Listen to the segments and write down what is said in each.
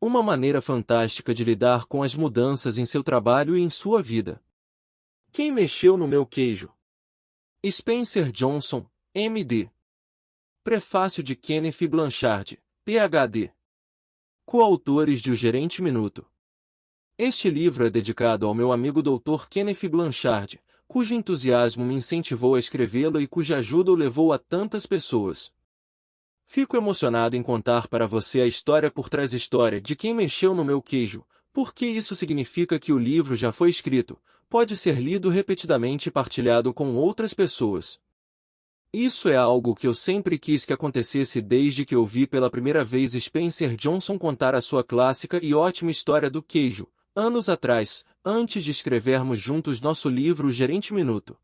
Uma maneira fantástica de lidar com as mudanças em seu trabalho e em sua vida. Quem mexeu no meu queijo? Spencer Johnson, M.D. Prefácio de Kenneth Blanchard, Ph.D. Coautores de O Gerente Minuto. Este livro é dedicado ao meu amigo Dr. Kenneth Blanchard, cujo entusiasmo me incentivou a escrevê-lo e cuja ajuda o levou a tantas pessoas. Fico emocionado em contar para você a história por trás da história de quem mexeu no meu queijo, porque isso significa que o livro já foi escrito, pode ser lido repetidamente e partilhado com outras pessoas. Isso é algo que eu sempre quis que acontecesse desde que eu vi pela primeira vez Spencer Johnson contar a sua clássica e ótima história do queijo, anos atrás, antes de escrevermos juntos nosso livro O Gerente Minuto.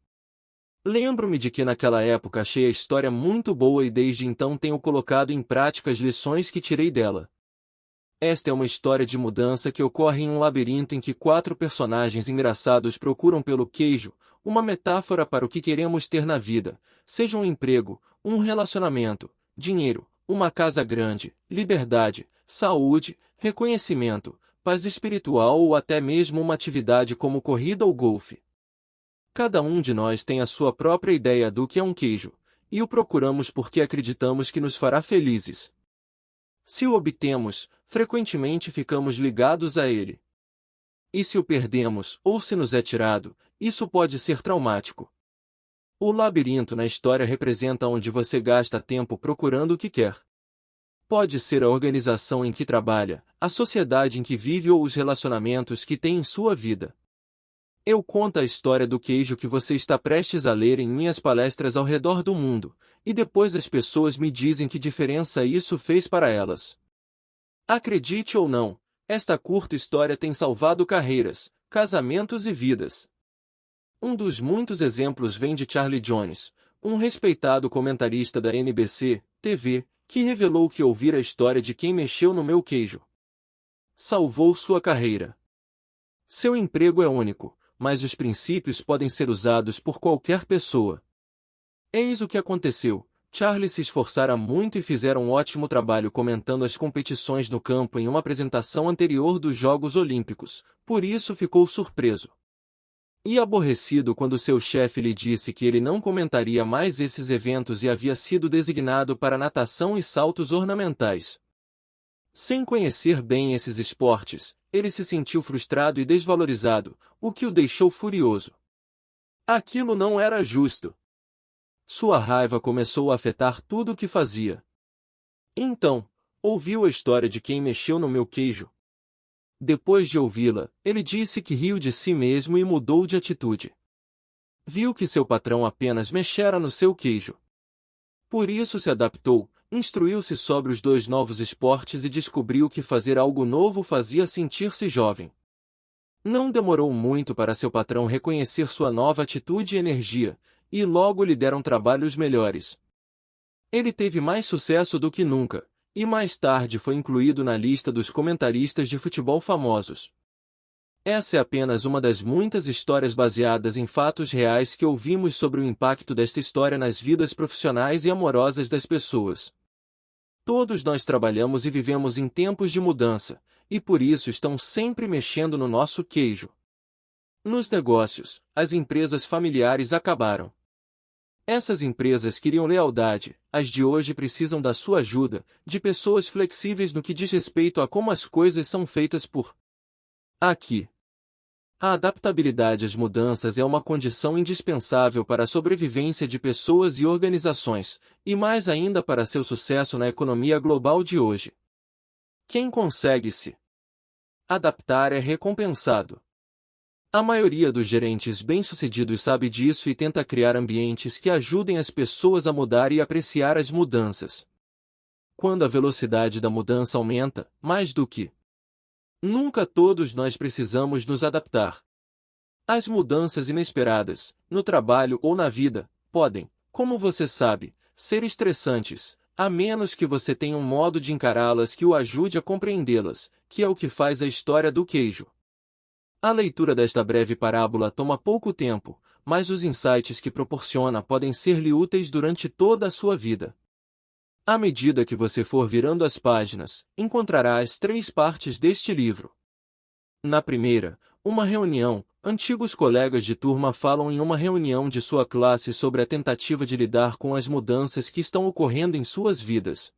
Lembro-me de que naquela época achei a história muito boa e desde então tenho colocado em prática as lições que tirei dela. Esta é uma história de mudança que ocorre em um labirinto em que 4 personagens engraçados procuram pelo queijo, uma metáfora para o que queremos ter na vida, seja um emprego, um relacionamento, dinheiro, uma casa grande, liberdade, saúde, reconhecimento, paz espiritual ou até mesmo uma atividade como corrida ou golfe. Cada um de nós tem a sua própria ideia do que é um queijo, e o procuramos porque acreditamos que nos fará felizes. Se o obtemos, frequentemente ficamos ligados a ele. E se o perdemos, ou se nos é tirado, isso pode ser traumático. O labirinto na história representa onde você gasta tempo procurando o que quer. Pode ser a organização em que trabalha, a sociedade em que vive ou os relacionamentos que tem em sua vida. Eu conto a história do queijo que você está prestes a ler em minhas palestras ao redor do mundo, e depois as pessoas me dizem que diferença isso fez para elas. Acredite ou não, esta curta história tem salvado carreiras, casamentos e vidas. Um dos muitos exemplos vem de Charlie Jones, um respeitado comentarista da NBC TV, que revelou que ouvir a história de quem mexeu no meu queijo salvou sua carreira. Seu emprego é único, mas os princípios podem ser usados por qualquer pessoa. Eis o que aconteceu. Charlie se esforçara muito e fizera um ótimo trabalho comentando as competições no campo em uma apresentação anterior dos Jogos Olímpicos, por isso ficou surpreso e aborrecido quando seu chefe lhe disse que ele não comentaria mais esses eventos e havia sido designado para natação e saltos ornamentais. Sem conhecer bem esses esportes, ele se sentiu frustrado e desvalorizado, o que o deixou furioso. Aquilo não era justo. Sua raiva começou a afetar tudo o que fazia. Então, ouviu a história de quem mexeu no meu queijo. Depois de ouvi-la, ele disse que riu de si mesmo e mudou de atitude. Viu que seu patrão apenas mexera no seu queijo. Por isso se adaptou, instruiu-se sobre os 2 novos esportes e descobriu que fazer algo novo fazia sentir-se jovem. Não demorou muito para seu patrão reconhecer sua nova atitude e energia, e logo lhe deram trabalhos melhores. Ele teve mais sucesso do que nunca, e mais tarde foi incluído na lista dos comentaristas de futebol famosos. Essa é apenas uma das muitas histórias baseadas em fatos reais que ouvimos sobre o impacto desta história nas vidas profissionais e amorosas das pessoas. Todos nós trabalhamos e vivemos em tempos de mudança, e por isso estão sempre mexendo no nosso queijo. Nos negócios, as empresas familiares acabaram. Essas empresas queriam lealdade, as de hoje precisam da sua ajuda, de pessoas flexíveis no que diz respeito a como as coisas são feitas por aqui. A adaptabilidade às mudanças é uma condição indispensável para a sobrevivência de pessoas e organizações, e mais ainda para seu sucesso na economia global de hoje. Quem consegue se adaptar é recompensado. A maioria dos gerentes bem-sucedidos sabe disso e tenta criar ambientes que ajudem as pessoas a mudar e apreciar as mudanças. Quando a velocidade da mudança aumenta, mais do que nunca todos nós precisamos nos adaptar. As mudanças inesperadas, no trabalho ou na vida, podem, como você sabe, ser estressantes, a menos que você tenha um modo de encará-las que o ajude a compreendê-las, que é o que faz a história do queijo. A leitura desta breve parábola toma pouco tempo, mas os insights que proporciona podem ser-lhe úteis durante toda a sua vida. À medida que você for virando as páginas, encontrará as 3 partes deste livro. Na primeira, uma reunião. Antigos colegas de turma falam em uma reunião de sua classe sobre a tentativa de lidar com as mudanças que estão ocorrendo em suas vidas.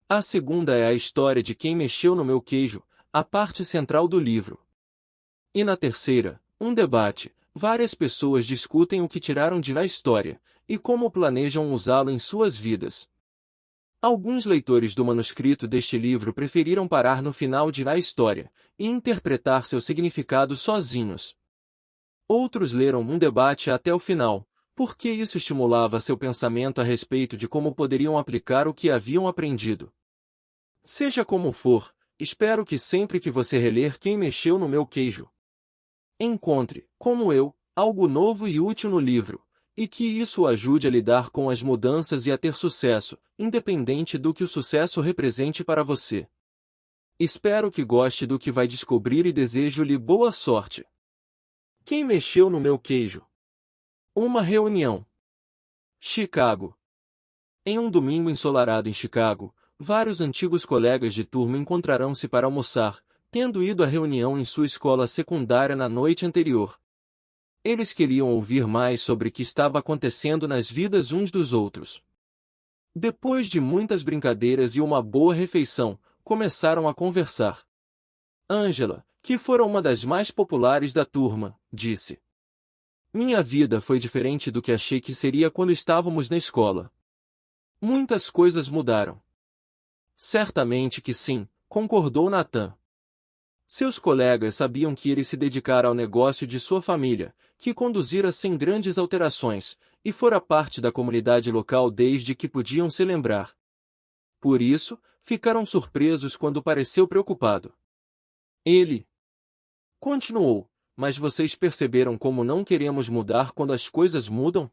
A segunda é a história de quem mexeu no meu queijo, a parte central do livro. E na terceira, um debate. Várias pessoas discutem o que tiraram de lá história, e como planejam usá-lo em suas vidas. Alguns leitores do manuscrito deste livro preferiram parar no final de lá história, e interpretar seu significado sozinhos. Outros leram um debate até o final, porque isso estimulava seu pensamento a respeito de como poderiam aplicar o que haviam aprendido. Seja como for, espero que sempre que você reler Quem Mexeu no Meu Queijo, encontre, como eu, algo novo e útil no livro, e que isso o ajude a lidar com as mudanças e a ter sucesso, independente do que o sucesso represente para você. Espero que goste do que vai descobrir e desejo-lhe boa sorte. Quem mexeu no meu queijo? Uma reunião. Chicago. Em um domingo ensolarado em Chicago, vários antigos colegas de turma encontrarão-se para almoçar, tendo ido à reunião em sua escola secundária na noite anterior. Eles queriam ouvir mais sobre o que estava acontecendo nas vidas uns dos outros. Depois de muitas brincadeiras e uma boa refeição, começaram a conversar. Angela, que fora uma das mais populares da turma, disse: "Minha vida foi diferente do que achei que seria quando estávamos na escola. Muitas coisas mudaram." Certamente que sim, concordou Nathan. Seus colegas sabiam que ele se dedicara ao negócio de sua família, que conduzira sem grandes alterações, e fora parte da comunidade local desde que podiam se lembrar. Por isso, ficaram surpresos quando pareceu preocupado. Ele continuou: "Mas vocês perceberam como não queremos mudar quando as coisas mudam?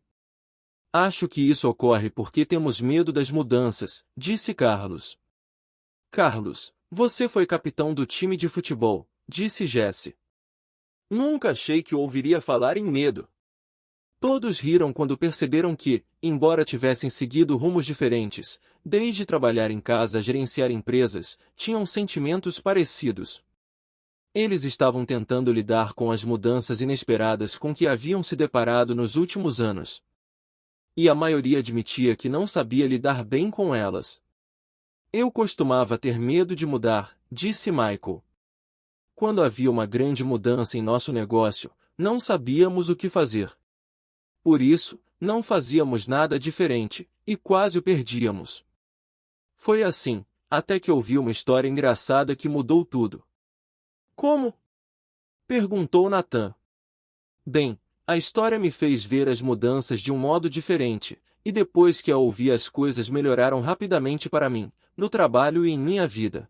Acho que isso ocorre porque temos medo das mudanças", disse Carlos. "Carlos, você foi capitão do time de futebol", disse Jesse. "Nunca achei que ouviria falar em medo." Todos riram quando perceberam que, embora tivessem seguido rumos diferentes, desde trabalhar em casa a gerenciar empresas, tinham sentimentos parecidos. Eles estavam tentando lidar com as mudanças inesperadas com que haviam se deparado nos últimos anos. E a maioria admitia que não sabia lidar bem com elas. "Eu costumava ter medo de mudar", disse Michael. "Quando havia uma grande mudança em nosso negócio, não sabíamos o que fazer. Por isso, não fazíamos nada diferente, e quase o perdíamos. Foi assim, até que ouvi uma história engraçada que mudou tudo." "Como?" perguntou Nathan. "Bem, a história me fez ver as mudanças de um modo diferente, e depois que a ouvi as coisas melhoraram rapidamente para mim, no trabalho e em minha vida.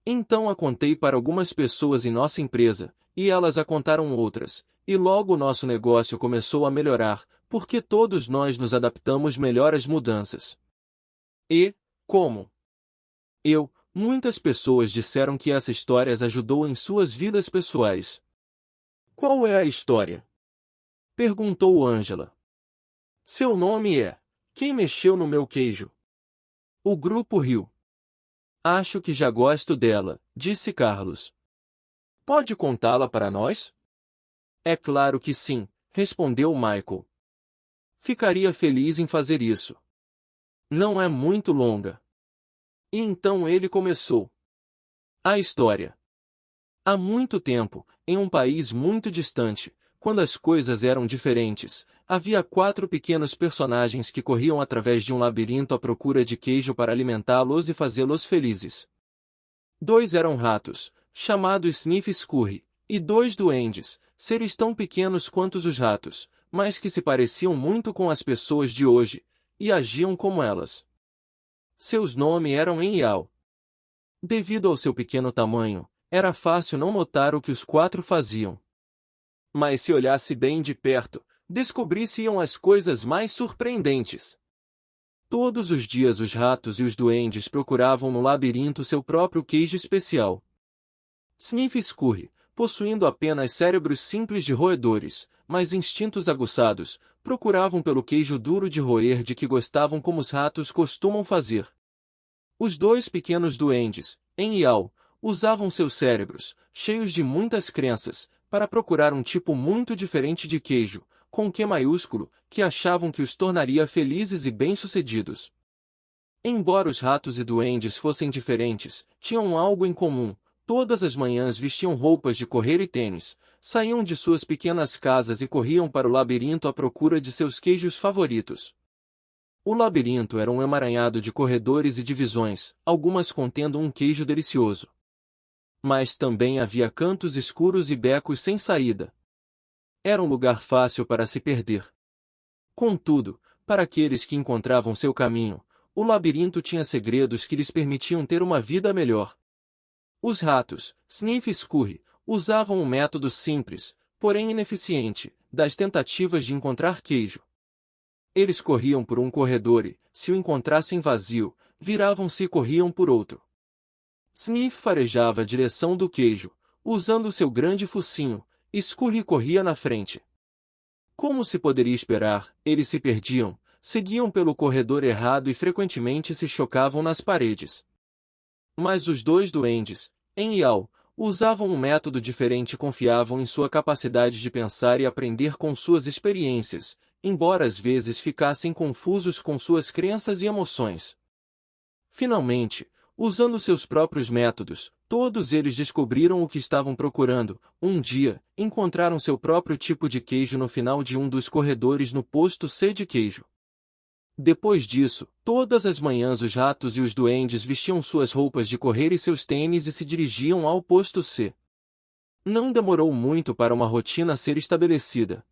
Então a contei para algumas pessoas em nossa empresa, e elas a contaram outras, e logo o nosso negócio começou a melhorar, porque todos nós nos adaptamos melhor às mudanças." "E, como?" Muitas pessoas disseram que essa história as ajudou em suas vidas pessoais." "Qual é a história?" perguntou Angela. "Seu nome é Quem Mexeu no Meu Queijo." O grupo riu. "Acho que já gosto dela", disse Carlos. "Pode contá-la para nós?" "É claro que sim", respondeu Michael. "Ficaria feliz em fazer isso. Não é muito longa." E então ele começou. A história. Há muito tempo, em um país muito distante, quando as coisas eram diferentes, havia 4 pequenos personagens que corriam através de um labirinto à procura de queijo para alimentá-los e fazê-los felizes. 2 eram ratos, chamados Sniff e Scurry, e 2 duendes, seres tão pequenos quanto os ratos, mas que se pareciam muito com as pessoas de hoje, e agiam como elas. Seus nomes eram Em e Ao. Devido ao seu pequeno tamanho, era fácil não notar o que os 4 faziam. Mas se olhasse bem de perto, descobririam as coisas mais surpreendentes. Todos os dias os ratos e os duendes procuravam no labirinto seu próprio queijo especial. Sniff e Scurry, possuindo apenas cérebros simples de roedores, mas instintos aguçados, procuravam pelo queijo duro de roer de que gostavam como os ratos costumam fazer. Os dois pequenos duendes, Em e Ao, usavam seus cérebros, cheios de muitas crenças, para procurar um tipo muito diferente de queijo, com Q maiúsculo, que achavam que os tornaria felizes e bem-sucedidos. Embora os ratos e duendes fossem diferentes, tinham algo em comum. Todas as manhãs vestiam roupas de correr e tênis, saíam de suas pequenas casas e corriam para o labirinto à procura de seus queijos favoritos. O labirinto era um emaranhado de corredores e divisões, algumas contendo um queijo delicioso. Mas também havia cantos escuros e becos sem saída. Era um lugar fácil para se perder. Contudo, para aqueles que encontravam seu caminho, o labirinto tinha segredos que lhes permitiam ter uma vida melhor. Os ratos, Sniff e Scurry, usavam um método simples, porém ineficiente, das tentativas de encontrar queijo. Eles corriam por um corredor e, se o encontrassem vazio, viravam-se e corriam por outro. Sniff farejava a direção do queijo, usando seu grande focinho, e Scurry corria na frente. Como se poderia esperar, eles se perdiam, seguiam pelo corredor errado e frequentemente se chocavam nas paredes. Mas os dois duendes, Em e Ao, usavam um método diferente e confiavam em sua capacidade de pensar e aprender com suas experiências, embora às vezes ficassem confusos com suas crenças e emoções. Finalmente, usando seus próprios métodos, todos eles descobriram o que estavam procurando. Um dia, encontraram seu próprio tipo de queijo no final de um dos corredores no posto C de queijo. Depois disso, todas as manhãs os ratos e os duendes vestiam suas roupas de correr e seus tênis e se dirigiam ao posto C. Não demorou muito para uma rotina ser estabelecida.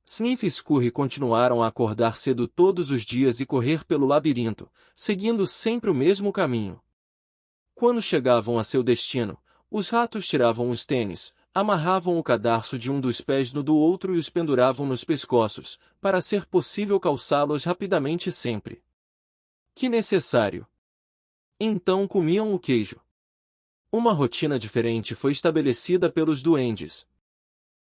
Sniff e Scurry continuaram a acordar cedo todos os dias e correr pelo labirinto, seguindo sempre o mesmo caminho. Quando chegavam a seu destino, os ratos tiravam os tênis, amarravam o cadarço de um dos pés no do outro e os penduravam nos pescoços, para ser possível calçá-los rapidamente sempre que necessário. Então comiam o queijo. Uma rotina diferente foi estabelecida pelos duendes.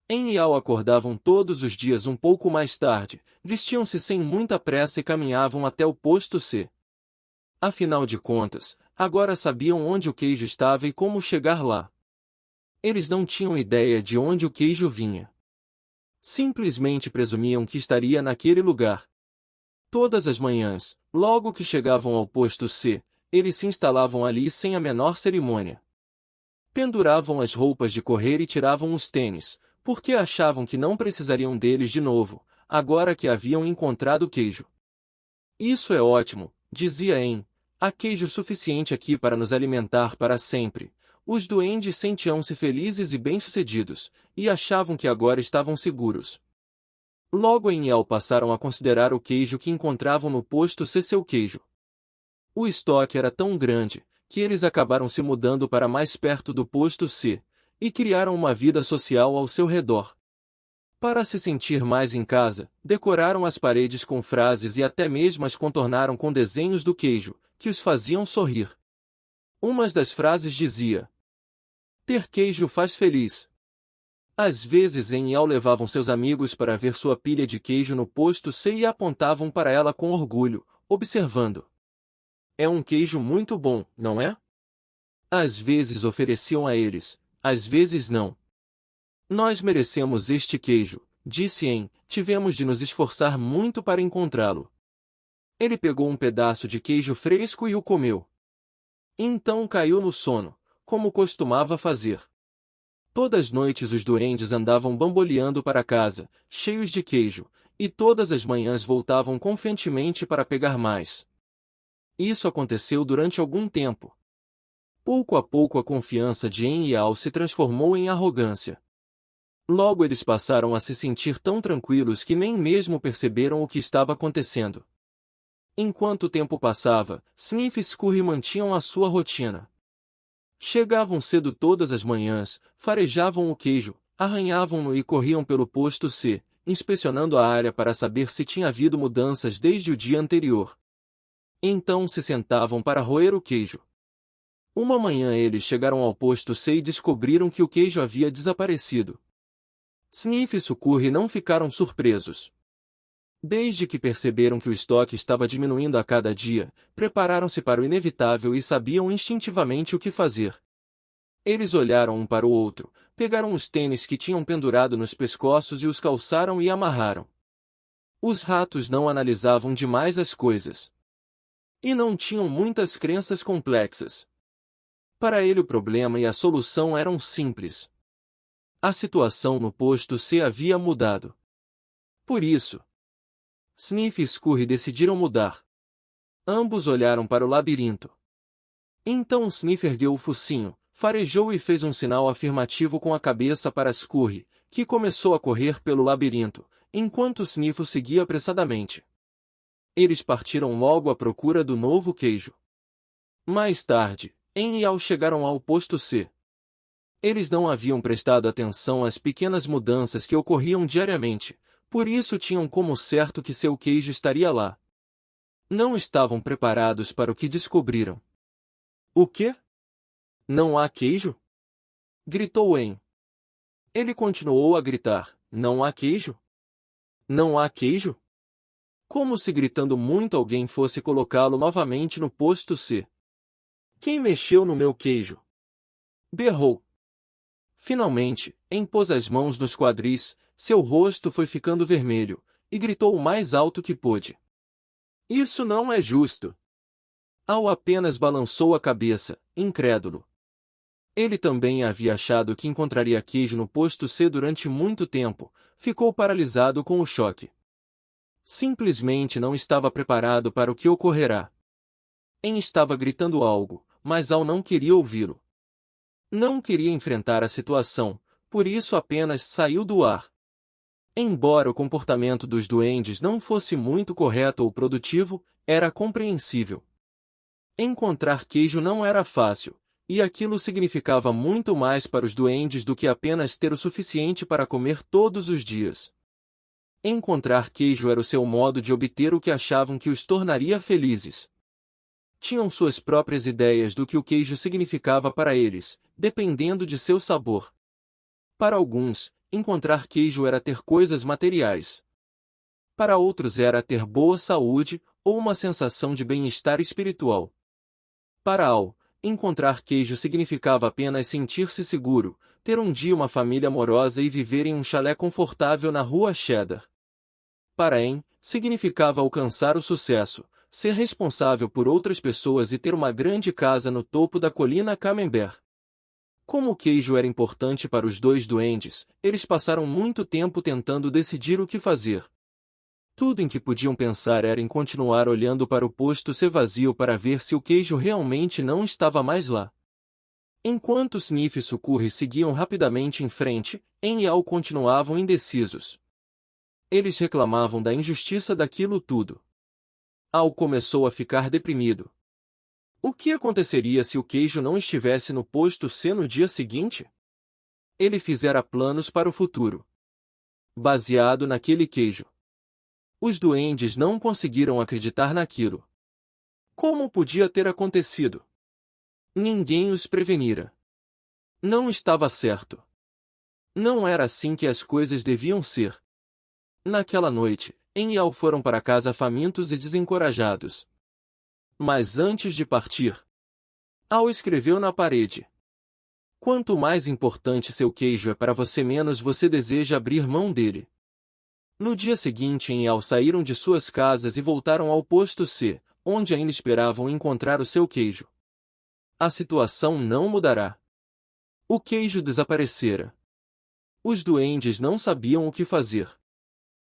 Em e Ao acordavam todos os dias um pouco mais tarde, vestiam-se sem muita pressa e caminhavam até o posto C. Afinal de contas, agora sabiam onde o queijo estava e como chegar lá. Eles não tinham ideia de onde o queijo vinha. Simplesmente presumiam que estaria naquele lugar. Todas as manhãs, logo que chegavam ao posto C, eles se instalavam ali sem a menor cerimônia. Penduravam as roupas de correr e tiravam os tênis, porque achavam que não precisariam deles de novo, agora que haviam encontrado o queijo. Isso é ótimo, dizia Em. Há queijo suficiente aqui para nos alimentar para sempre. Os duendes sentiam-se felizes e bem-sucedidos, e achavam que agora estavam seguros. Logo Em e Ao passaram a considerar o queijo que encontravam no posto C seu queijo. O estoque era tão grande, que eles acabaram se mudando para mais perto do posto C, e criaram uma vida social ao seu redor. Para se sentir mais em casa, decoraram as paredes com frases e até mesmo as contornaram com desenhos do queijo, que os faziam sorrir. Uma das frases dizia: "Ter queijo faz feliz." Às vezes Em e Ao levavam seus amigos para ver sua pilha de queijo no posto C e apontavam para ela com orgulho, observando: "É um queijo muito bom, não é?" Às vezes ofereciam a eles, às vezes não. "Nós merecemos este queijo", disse Em, "tivemos de nos esforçar muito para encontrá-lo." Ele pegou um pedaço de queijo fresco e o comeu. Então caiu no sono, como costumava fazer. Todas as noites os duendes andavam bamboleando para casa, cheios de queijo, e todas as manhãs voltavam confiantemente para pegar mais. Isso aconteceu durante algum tempo. Pouco a pouco a confiança de Em e Ao se transformou em arrogância. Logo eles passaram a se sentir tão tranquilos que nem mesmo perceberam o que estava acontecendo. Enquanto o tempo passava, Sniff e Scurry mantinham a sua rotina. Chegavam cedo todas as manhãs, farejavam o queijo, arranhavam-no e corriam pelo posto C, inspecionando a área para saber se tinha havido mudanças desde o dia anterior. Então se sentavam para roer o queijo. Uma manhã eles chegaram ao posto C e descobriram que o queijo havia desaparecido. Sniff e Scurry não ficaram surpresos. Desde que perceberam que o estoque estava diminuindo a cada dia, prepararam-se para o inevitável e sabiam instintivamente o que fazer. Eles olharam um para o outro, pegaram os tênis que tinham pendurado nos pescoços e os calçaram e amarraram. Os ratos não analisavam demais as coisas. E não tinham muitas crenças complexas. Para ele o problema e a solução eram simples. A situação no posto C havia mudado. Por isso, Sniff e Scurry decidiram mudar. Ambos olharam para o labirinto. Então Sniff ergueu o focinho, farejou e fez um sinal afirmativo com a cabeça para Scurry, que começou a correr pelo labirinto, enquanto Sniff o seguia apressadamente. Eles partiram logo à procura do novo queijo. Mais tarde, En e Al chegaram ao posto C. Eles não haviam prestado atenção às pequenas mudanças que ocorriam diariamente, por isso tinham como certo que seu queijo estaria lá. Não estavam preparados para o que descobriram. O quê? Não há queijo? Gritou En. Ele continuou a gritar, não há queijo? Não há queijo? Como se gritando muito alguém fosse colocá-lo novamente no posto C. Quem mexeu no meu queijo? Berrou. Finalmente, En pôs as mãos nos quadris, seu rosto foi ficando vermelho, e gritou o mais alto que pôde. Isso não é justo. Al apenas balançou a cabeça, incrédulo. Ele também havia achado que encontraria queijo no posto C durante muito tempo, ficou paralisado com o choque. Simplesmente não estava preparado para o que ocorrerá. En estava gritando algo, mas Al não queria ouvi-lo. Não queria enfrentar a situação, por isso apenas saiu do ar. Embora o comportamento dos duendes não fosse muito correto ou produtivo, era compreensível. Encontrar queijo não era fácil, e aquilo significava muito mais para os duendes do que apenas ter o suficiente para comer todos os dias. Encontrar queijo era o seu modo de obter o que achavam que os tornaria felizes. Tinham suas próprias ideias do que o queijo significava para eles, dependendo de seu sabor. Para alguns, encontrar queijo era ter coisas materiais. Para outros era ter boa saúde, ou uma sensação de bem-estar espiritual. Para Al, encontrar queijo significava apenas sentir-se seguro, ter um dia uma família amorosa e viver em um chalé confortável na rua Cheddar. Para En, significava alcançar o sucesso, ser responsável por outras pessoas e ter uma grande casa no topo da colina Camembert. Como o queijo era importante para os dois duendes, eles passaram muito tempo tentando decidir o que fazer. Tudo em que podiam pensar era em continuar olhando para o posto C vazio para ver se o queijo realmente não estava mais lá. Enquanto Sniff e Scurry seguiam rapidamente em frente, En e Al continuavam indecisos. Eles reclamavam da injustiça daquilo tudo. Al começou a ficar deprimido. O que aconteceria se o queijo não estivesse no posto C no dia seguinte? Ele fizera planos para o futuro. Baseado naquele queijo. Os duendes não conseguiram acreditar naquilo. Como podia ter acontecido? Ninguém os prevenira. Não estava certo. Não era assim que as coisas deviam ser. Naquela noite, En e Al foram para casa famintos e desencorajados. Mas antes de partir, Al escreveu na parede: quanto mais importante seu queijo é para você, menos você deseja abrir mão dele. No dia seguinte, En e Al saíram de suas casas e voltaram ao posto C, onde ainda esperavam encontrar o seu queijo. A situação não mudará. O queijo desaparecera. Os duendes não sabiam o que fazer.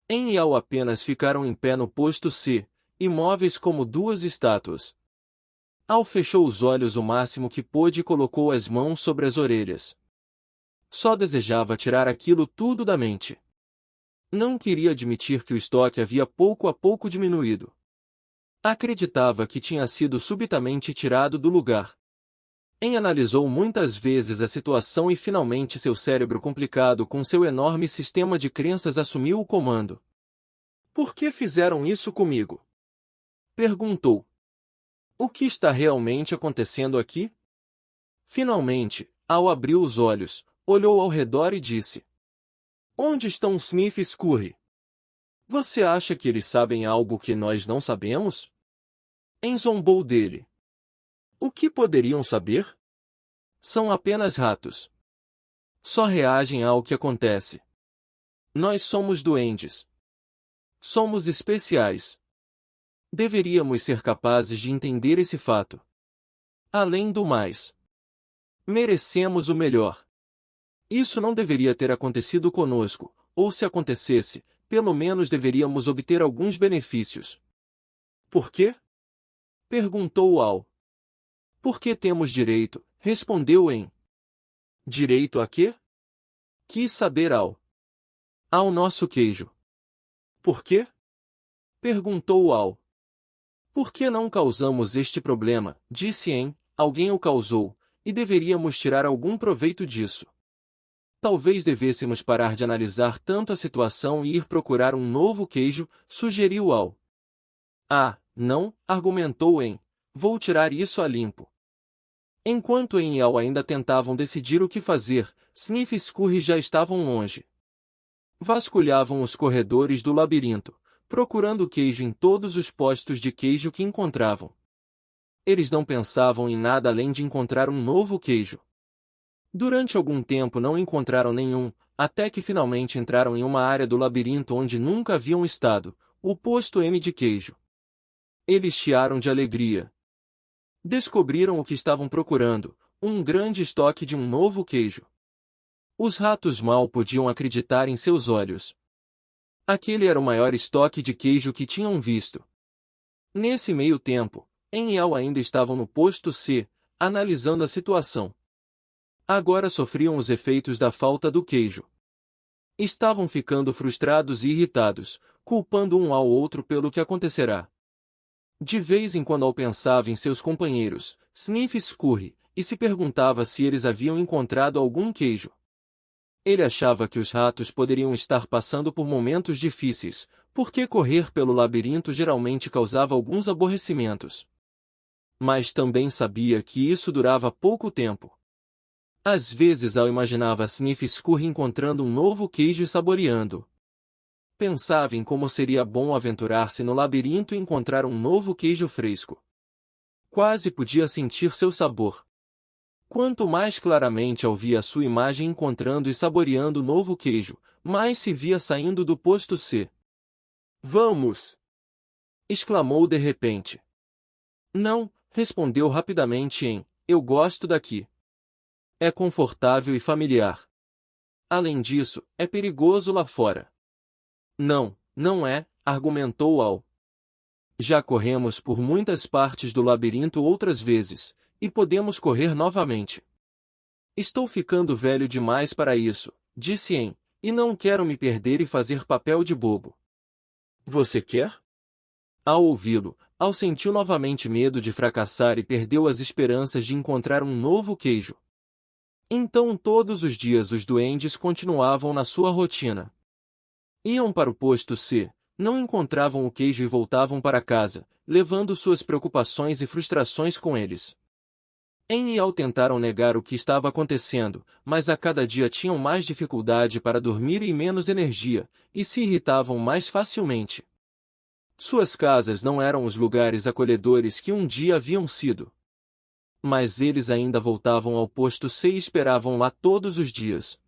En e Al apenas ficaram em pé no posto C, imóveis como duas estátuas. Al fechou os olhos o máximo que pôde e colocou as mãos sobre as orelhas. Só desejava tirar aquilo tudo da mente. Não queria admitir que o estoque havia pouco a pouco diminuído. Acreditava que tinha sido subitamente tirado do lugar. En analisou muitas vezes a situação e finalmente seu cérebro complicado com seu enorme sistema de crenças assumiu o comando. Por que fizeram isso comigo? Perguntou. O que está realmente acontecendo aqui? Finalmente, Al abriu os olhos, olhou ao redor e disse: onde estão Sniff e Scurry? Você acha que eles sabem algo que nós não sabemos? Zombou dele. O que poderiam saber? São apenas ratos. Só reagem ao que acontece. Nós somos duendes. Somos especiais. Deveríamos ser capazes de entender esse fato. Além do mais, merecemos o melhor. Isso não deveria ter acontecido conosco, ou se acontecesse, pelo menos deveríamos obter alguns benefícios. Por quê? Perguntou Al. Porque temos direito, respondeu En. Direito a quê? Quis saber Al. Ao nosso queijo. Por quê? Perguntou Al. Por que não causamos este problema? Disse En. Alguém o causou, e deveríamos tirar algum proveito disso. Talvez devêssemos parar de analisar tanto a situação e ir procurar um novo queijo, sugeriu Al. Ah, não, argumentou En. Vou tirar isso a limpo. Enquanto En e Al ainda tentavam decidir o que fazer, Sniff e Scurry já estavam longe. Vasculhavam os corredores do labirinto, procurando queijo em todos os postos de queijo que encontravam. Eles não pensavam em nada além de encontrar um novo queijo. Durante algum tempo não encontraram nenhum, até que finalmente entraram em uma área do labirinto onde nunca haviam estado, o posto M de queijo. Eles chiaram de alegria. Descobriram o que estavam procurando, um grande estoque de um novo queijo. Os ratos mal podiam acreditar em seus olhos. Aquele era o maior estoque de queijo que tinham visto. Nesse meio tempo, En e Al ainda estavam no posto C, analisando a situação. Agora sofriam os efeitos da falta do queijo. Estavam ficando frustrados e irritados, culpando um ao outro pelo que acontecerá. De vez em quando Al pensava em seus companheiros, Sniff e Scurry, e se perguntava se eles haviam encontrado algum queijo. Ele achava que os ratos poderiam estar passando por momentos difíceis, porque correr pelo labirinto geralmente causava alguns aborrecimentos. Mas também sabia que isso durava pouco tempo. Às vezes Al imaginava Sniff e Scurry encontrando um novo queijo e saboreando. Pensava em como seria bom aventurar-se no labirinto e encontrar um novo queijo fresco. Quase podia sentir seu sabor. Quanto mais claramente Al via sua imagem encontrando e saboreando o novo queijo, mais se via saindo do posto C. Vamos! Exclamou de repente. Não, respondeu rapidamente En. Eu gosto daqui. É confortável e familiar. Além disso, é perigoso lá fora. Não, não é, argumentou Al. Já corremos por muitas partes do labirinto outras vezes, e podemos correr novamente. Estou ficando velho demais para isso, disse En, e não quero me perder e fazer papel de bobo. Você quer? Ao ouvi-lo, Al sentiu novamente medo de fracassar e perdeu as esperanças de encontrar um novo queijo. Então todos os dias os duendes continuavam na sua rotina. Iam para o posto C, não encontravam o queijo e voltavam para casa, levando suas preocupações e frustrações com eles. En e Al tentaram negar o que estava acontecendo, mas a cada dia tinham mais dificuldade para dormir e menos energia, e se irritavam mais facilmente. Suas casas não eram os lugares acolhedores que um dia haviam sido. Mas eles ainda voltavam ao posto C e esperavam lá todos os dias.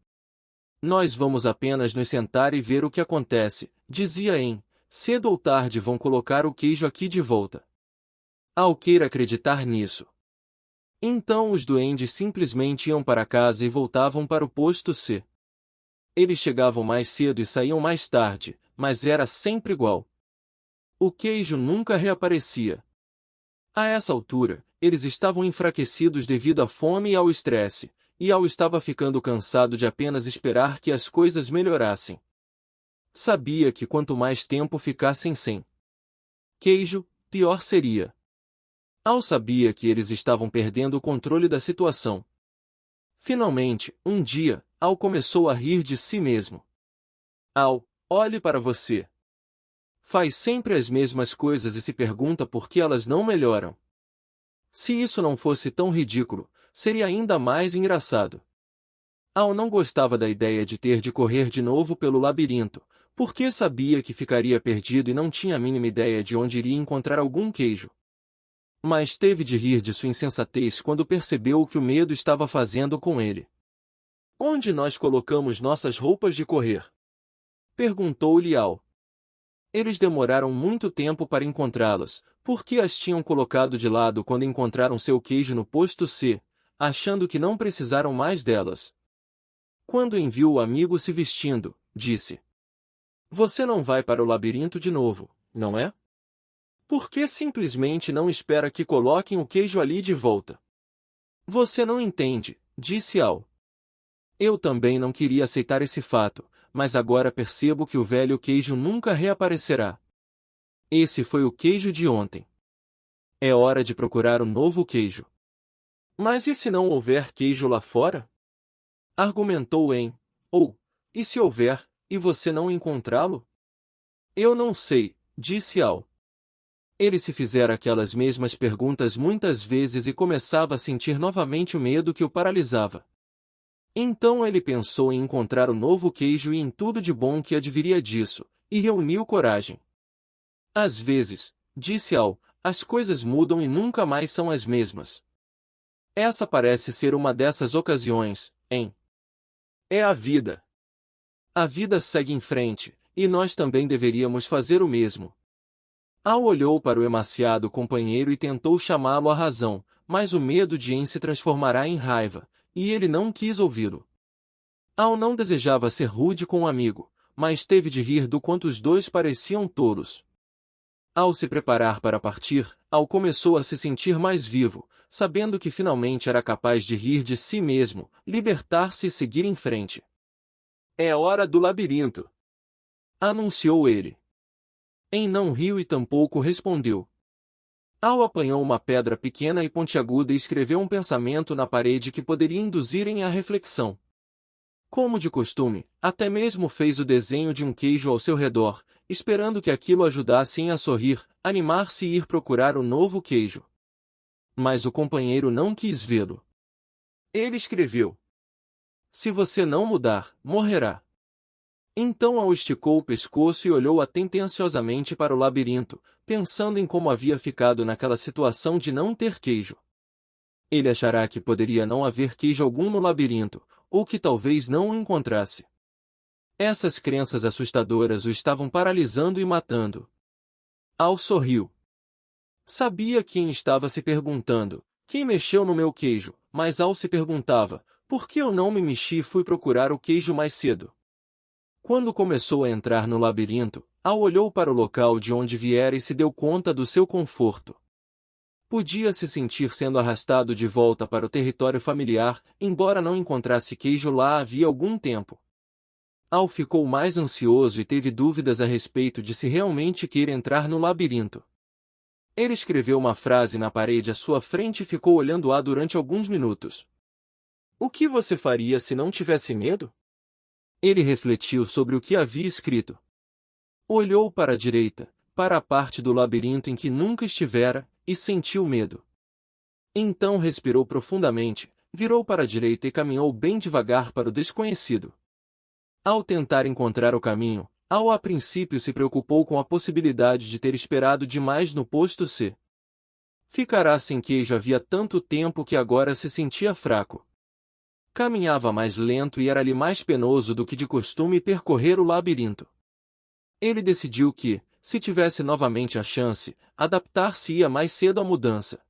Nós vamos apenas nos sentar e ver o que acontece, dizia En. Cedo ou tarde vão colocar o queijo aqui de volta. Al queira acreditar nisso. Então os duendes simplesmente iam para casa e voltavam para o posto C. Eles chegavam mais cedo e saíam mais tarde, mas era sempre igual. O queijo nunca reaparecia. A essa altura, eles estavam enfraquecidos devido à fome e ao estresse, e Al estava ficando cansado de apenas esperar que as coisas melhorassem. Sabia que quanto mais tempo ficassem sem queijo, pior seria. Al sabia que eles estavam perdendo o controle da situação. Finalmente, um dia, Al começou a rir de si mesmo. Al, olhe para você. Faz sempre as mesmas coisas e se pergunta por que elas não melhoram. Se isso não fosse tão ridículo, seria ainda mais engraçado. Al não gostava da ideia de ter de correr de novo pelo labirinto, porque sabia que ficaria perdido e não tinha a mínima ideia de onde iria encontrar algum queijo. Mas teve de rir de sua insensatez quando percebeu o que o medo estava fazendo com ele. Onde nós colocamos nossas roupas de correr? Perguntou-lhe Al. Eles demoraram muito tempo para encontrá-las, porque as tinham colocado de lado quando encontraram seu queijo no posto C, achando que não precisaram mais delas. Quando enviou o amigo se vestindo, disse: Você não vai para o labirinto de novo, não é? Por que simplesmente não espera que coloquem o queijo ali de volta? Você não entende, disse Al. Eu também não queria aceitar esse fato, mas agora percebo que o velho queijo nunca reaparecerá. Esse foi o queijo de ontem. É hora de procurar um novo queijo. Mas e se não houver queijo lá fora? Argumentou Em. E se houver, e você não encontrá-lo? Eu não sei, disse Al. Ele se fizera aquelas mesmas perguntas muitas vezes e começava a sentir novamente o medo que o paralisava. Então ele pensou em encontrar o novo queijo e em tudo de bom que adviria disso, e reuniu coragem. Às vezes, disse Al, as coisas mudam e nunca mais são as mesmas. Essa parece ser uma dessas ocasiões, hein? É a vida. A vida segue em frente, e nós também deveríamos fazer o mesmo. Al olhou para o emaciado companheiro e tentou chamá-lo à razão, mas o medo de Em se transformará em raiva, e ele não quis ouvi-lo. Al não desejava ser rude com o amigo, mas teve de rir do quanto os dois pareciam tolos. Ao se preparar para partir, Al começou a se sentir mais vivo, sabendo que finalmente era capaz de rir de si mesmo, libertar-se e seguir em frente. É hora do labirinto, anunciou ele. Em não riu e tampouco respondeu. Al apanhou uma pedra pequena e pontiaguda e escreveu um pensamento na parede que poderia induzir Em à reflexão. Como de costume, até mesmo fez o desenho de um queijo ao seu redor, esperando que aquilo ajudasse Em a sorrir, animar-se e ir procurar o novo queijo. Mas o companheiro não quis vê-lo. Ele escreveu: Se você não mudar, morrerá. Então Al esticou o pescoço e olhou atenciosamente para o labirinto, pensando em como havia ficado naquela situação de não ter queijo. Ele achará que poderia não haver queijo algum no labirinto, ou que talvez não o encontrasse. Essas crenças assustadoras o estavam paralisando e matando. Al sorriu. Sabia quem estava se perguntando: quem mexeu no meu queijo? Mas Al se perguntava: por que eu não me mexi e fui procurar o queijo mais cedo? Quando começou a entrar no labirinto, Al olhou para o local de onde viera e se deu conta do seu conforto. Podia se sentir sendo arrastado de volta para o território familiar, embora não encontrasse queijo lá havia algum tempo. Al ficou mais ansioso e teve dúvidas a respeito de se realmente queria entrar no labirinto. Ele escreveu uma frase na parede à sua frente e ficou olhando-a durante alguns minutos. O que você faria se não tivesse medo? Ele refletiu sobre o que havia escrito. Olhou para a direita, para a parte do labirinto em que nunca estivera, e sentiu medo. Então respirou profundamente, virou para a direita e caminhou bem devagar para o desconhecido. Ao tentar encontrar o caminho, Al a princípio se preocupou com a possibilidade de ter esperado demais no posto C. Ficará sem queijo havia tanto tempo que agora se sentia fraco. Caminhava mais lento e era-lhe mais penoso do que de costume percorrer o labirinto. Ele decidiu que, se tivesse novamente a chance, adaptar-se-ia mais cedo à mudança.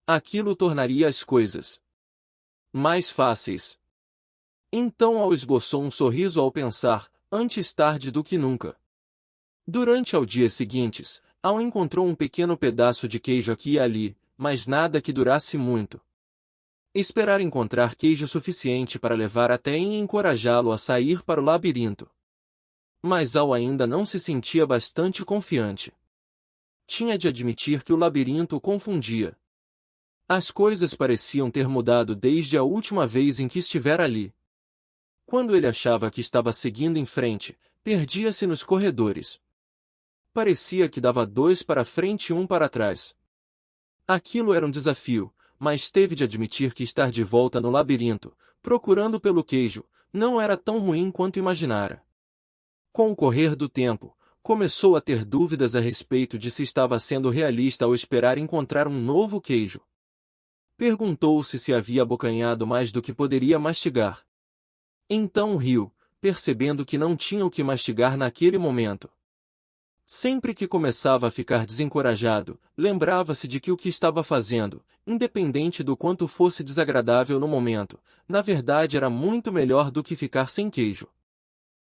Aquilo tornaria as coisas mais fáceis. Então Al esboçou um sorriso ao pensar: antes tarde do que nunca. Durante os dias seguintes, Al encontrou um pequeno pedaço de queijo aqui e ali, mas nada que durasse muito. Esperar encontrar queijo suficiente para levar até Em e encorajá-lo a sair para o labirinto. Mas Al ainda não se sentia bastante confiante. Tinha de admitir que o labirinto o confundia. As coisas pareciam ter mudado desde a última vez em que estivera ali. Quando ele achava que estava seguindo em frente, perdia-se nos corredores. Parecia que dava 2 para frente e 1 para trás. Aquilo era um desafio, mas teve de admitir que estar de volta no labirinto, procurando pelo queijo, não era tão ruim quanto imaginara. Com o correr do tempo, começou a ter dúvidas a respeito de se estava sendo realista ao esperar encontrar um novo queijo. Perguntou-se se havia abocanhado mais do que poderia mastigar. Então riu, percebendo que não tinha o que mastigar naquele momento. Sempre que começava a ficar desencorajado, lembrava-se de que o que estava fazendo, independente do quanto fosse desagradável no momento, na verdade era muito melhor do que ficar sem queijo.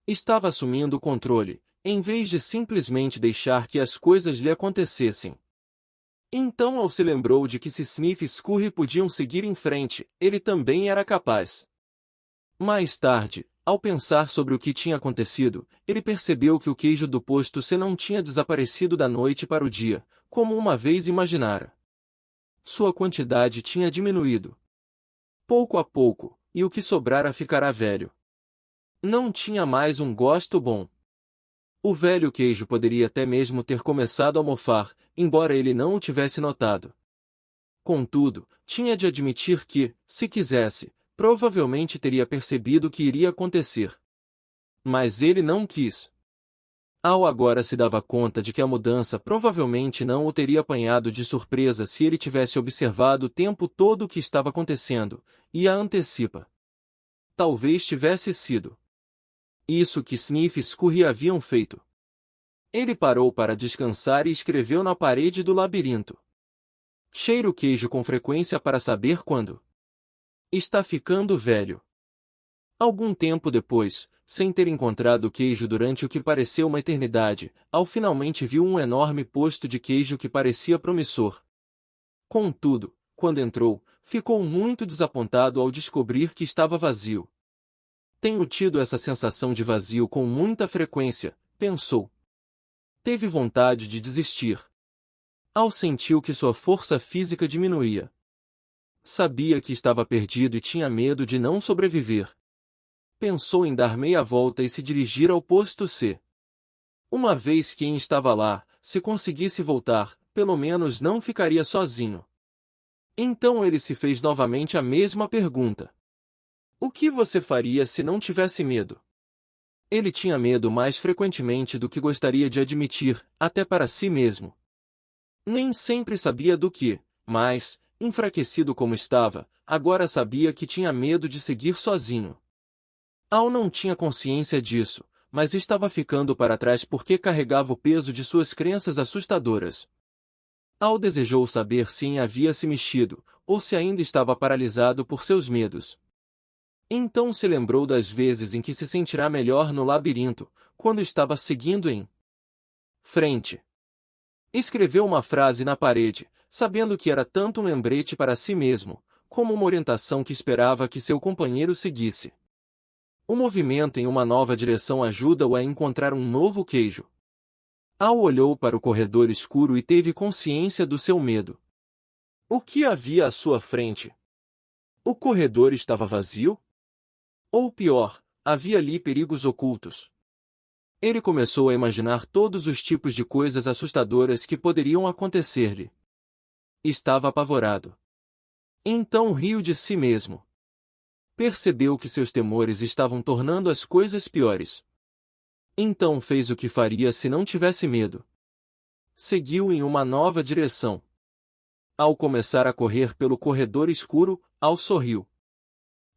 Estava assumindo o controle, em vez de simplesmente deixar que as coisas lhe acontecessem. Então Al se lembrou de que se Sniff e Scurry podiam seguir em frente, ele também era capaz. Mais tarde, ao pensar sobre o que tinha acontecido, ele percebeu que o queijo do posto C não tinha desaparecido da noite para o dia, como uma vez imaginara. Sua quantidade tinha diminuído. Pouco a pouco, e o que sobrara ficará velho. Não tinha mais um gosto bom. O velho queijo poderia até mesmo ter começado a mofar, embora ele não o tivesse notado. Contudo, tinha de admitir que, se quisesse, provavelmente teria percebido o que iria acontecer. Mas ele não quis. Al agora se dava conta de que a mudança provavelmente não o teria apanhado de surpresa se ele tivesse observado o tempo todo o que estava acontecendo, e a antecipa. Talvez tivesse sido isso que Sniff e Scurry haviam feito. Ele parou para descansar e escreveu na parede do labirinto. Cheiro o queijo com frequência para saber quando está ficando velho. Algum tempo depois, sem ter encontrado o queijo durante o que pareceu uma eternidade, Al finalmente viu um enorme posto de queijo que parecia promissor. Contudo, quando entrou, ficou muito desapontado ao descobrir que estava vazio. Tenho tido essa sensação de vazio com muita frequência, pensou. Teve vontade de desistir. Al sentiu que sua força física diminuía. Sabia que estava perdido e tinha medo de não sobreviver. Pensou em dar meia volta e se dirigir ao posto C. Uma vez que estava lá, se conseguisse voltar, pelo menos não ficaria sozinho. Então ele se fez novamente a mesma pergunta. O que você faria se não tivesse medo? Ele tinha medo mais frequentemente do que gostaria de admitir, até para si mesmo. Nem sempre sabia do que, mas, enfraquecido como estava, agora sabia que tinha medo de seguir sozinho. Al não tinha consciência disso, mas estava ficando para trás porque carregava o peso de suas crenças assustadoras. Al desejou saber se havia se mexido, ou se ainda estava paralisado por seus medos. Então se lembrou das vezes em que se sentirá melhor no labirinto, quando estava seguindo em frente. Escreveu uma frase na parede, sabendo que era tanto um lembrete para si mesmo, como uma orientação que esperava que seu companheiro seguisse. O movimento em uma nova direção ajuda-o a encontrar um novo queijo. Al olhou para o corredor escuro e teve consciência do seu medo. O que havia à sua frente? O corredor estava vazio? Ou pior, havia ali perigos ocultos. Ele começou a imaginar todos os tipos de coisas assustadoras que poderiam acontecer-lhe. Estava apavorado. Então riu de si mesmo. Percebeu que seus temores estavam tornando as coisas piores. Então fez o que faria se não tivesse medo. Seguiu em uma nova direção. Ao começar a correr pelo corredor escuro, Al sorriu.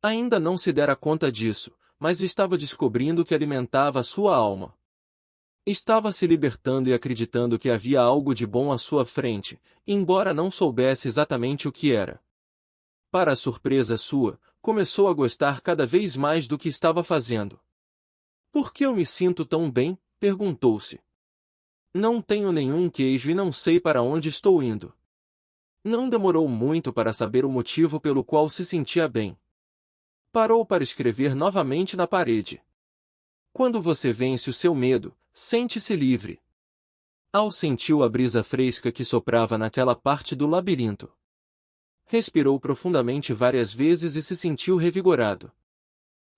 Ainda não se dera conta disso, mas estava descobrindo que alimentava a sua alma. Estava se libertando e acreditando que havia algo de bom à sua frente, embora não soubesse exatamente o que era. Para a surpresa sua, começou a gostar cada vez mais do que estava fazendo. Por que eu me sinto tão bem? Perguntou-se. Não tenho nenhum queijo e não sei para onde estou indo. Não demorou muito para saber o motivo pelo qual se sentia bem. Parou para escrever novamente na parede. Quando você vence o seu medo, sente-se livre. Al sentiu a brisa fresca que soprava naquela parte do labirinto. Respirou profundamente várias vezes e se sentiu revigorado.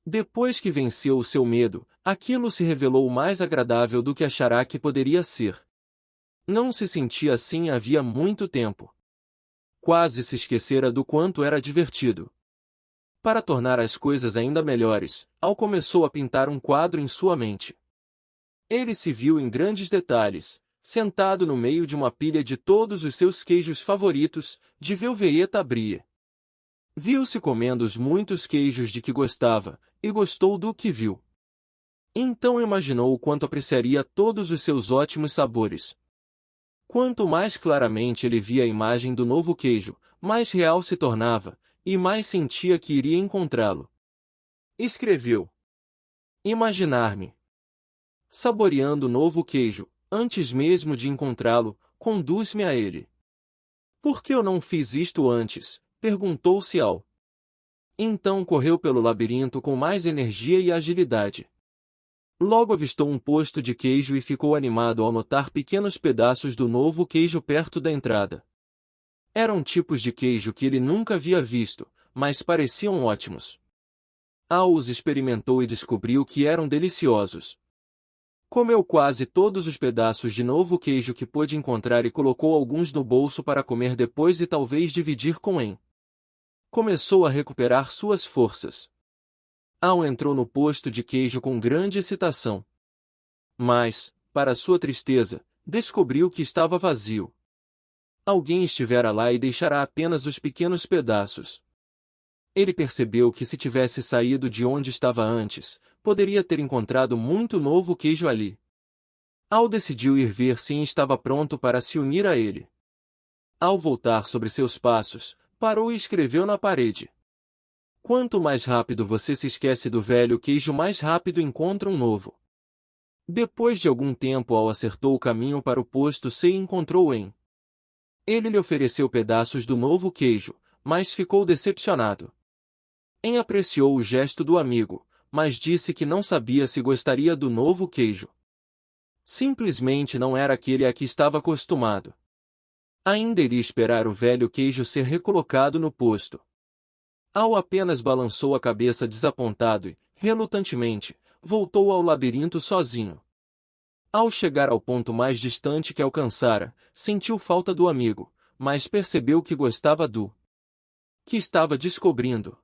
Depois que venceu o seu medo, aquilo se revelou mais agradável do que achará que poderia ser. Não se sentia assim havia muito tempo. Quase se esquecera do quanto era divertido. Para tornar as coisas ainda melhores, Al começou a pintar um quadro em sua mente. Ele se viu em grandes detalhes, sentado no meio de uma pilha de todos os seus queijos favoritos, de Velveeta Brie. Viu-se comendo os muitos queijos de que gostava, e gostou do que viu. Então imaginou o quanto apreciaria todos os seus ótimos sabores. Quanto mais claramente ele via a imagem do novo queijo, mais real se tornava, e mais sentia que iria encontrá-lo. Escreveu: imaginar-me saboreando o novo queijo, antes mesmo de encontrá-lo, conduz-me a ele. Por que eu não fiz isto antes? Perguntou-se Al. Então correu pelo labirinto com mais energia e agilidade. Logo avistou um posto de queijo e ficou animado ao notar pequenos pedaços do novo queijo perto da entrada. Eram tipos de queijo que ele nunca havia visto, mas pareciam ótimos. Al os experimentou e descobriu que eram deliciosos. Comeu quase todos os pedaços de novo queijo que pôde encontrar e colocou alguns no bolso para comer depois e talvez dividir com Em. Começou a recuperar suas forças. Al entrou no posto de queijo com grande excitação. Mas, para sua tristeza, descobriu que estava vazio. Alguém estivera lá e deixara apenas os pequenos pedaços. Ele percebeu que se tivesse saído de onde estava antes, poderia ter encontrado muito novo queijo ali. Al decidiu ir ver se estava pronto para se unir a ele. Ao voltar sobre seus passos, parou e escreveu na parede: quanto mais rápido você se esquece do velho queijo, mais rápido encontra um novo. Depois de algum tempo, Al acertou o caminho para o posto C e encontrou Em. Ele lhe ofereceu pedaços do novo queijo, mas ficou decepcionado. Em apreciou o gesto do amigo, mas disse que não sabia se gostaria do novo queijo. Simplesmente não era aquele a que estava acostumado. Ainda iria esperar o velho queijo ser recolocado no posto. Al apenas balançou a cabeça desapontado e, relutantemente, voltou ao labirinto sozinho. Ao chegar ao ponto mais distante que alcançara, sentiu falta do amigo, mas percebeu que gostava do que estava descobrindo.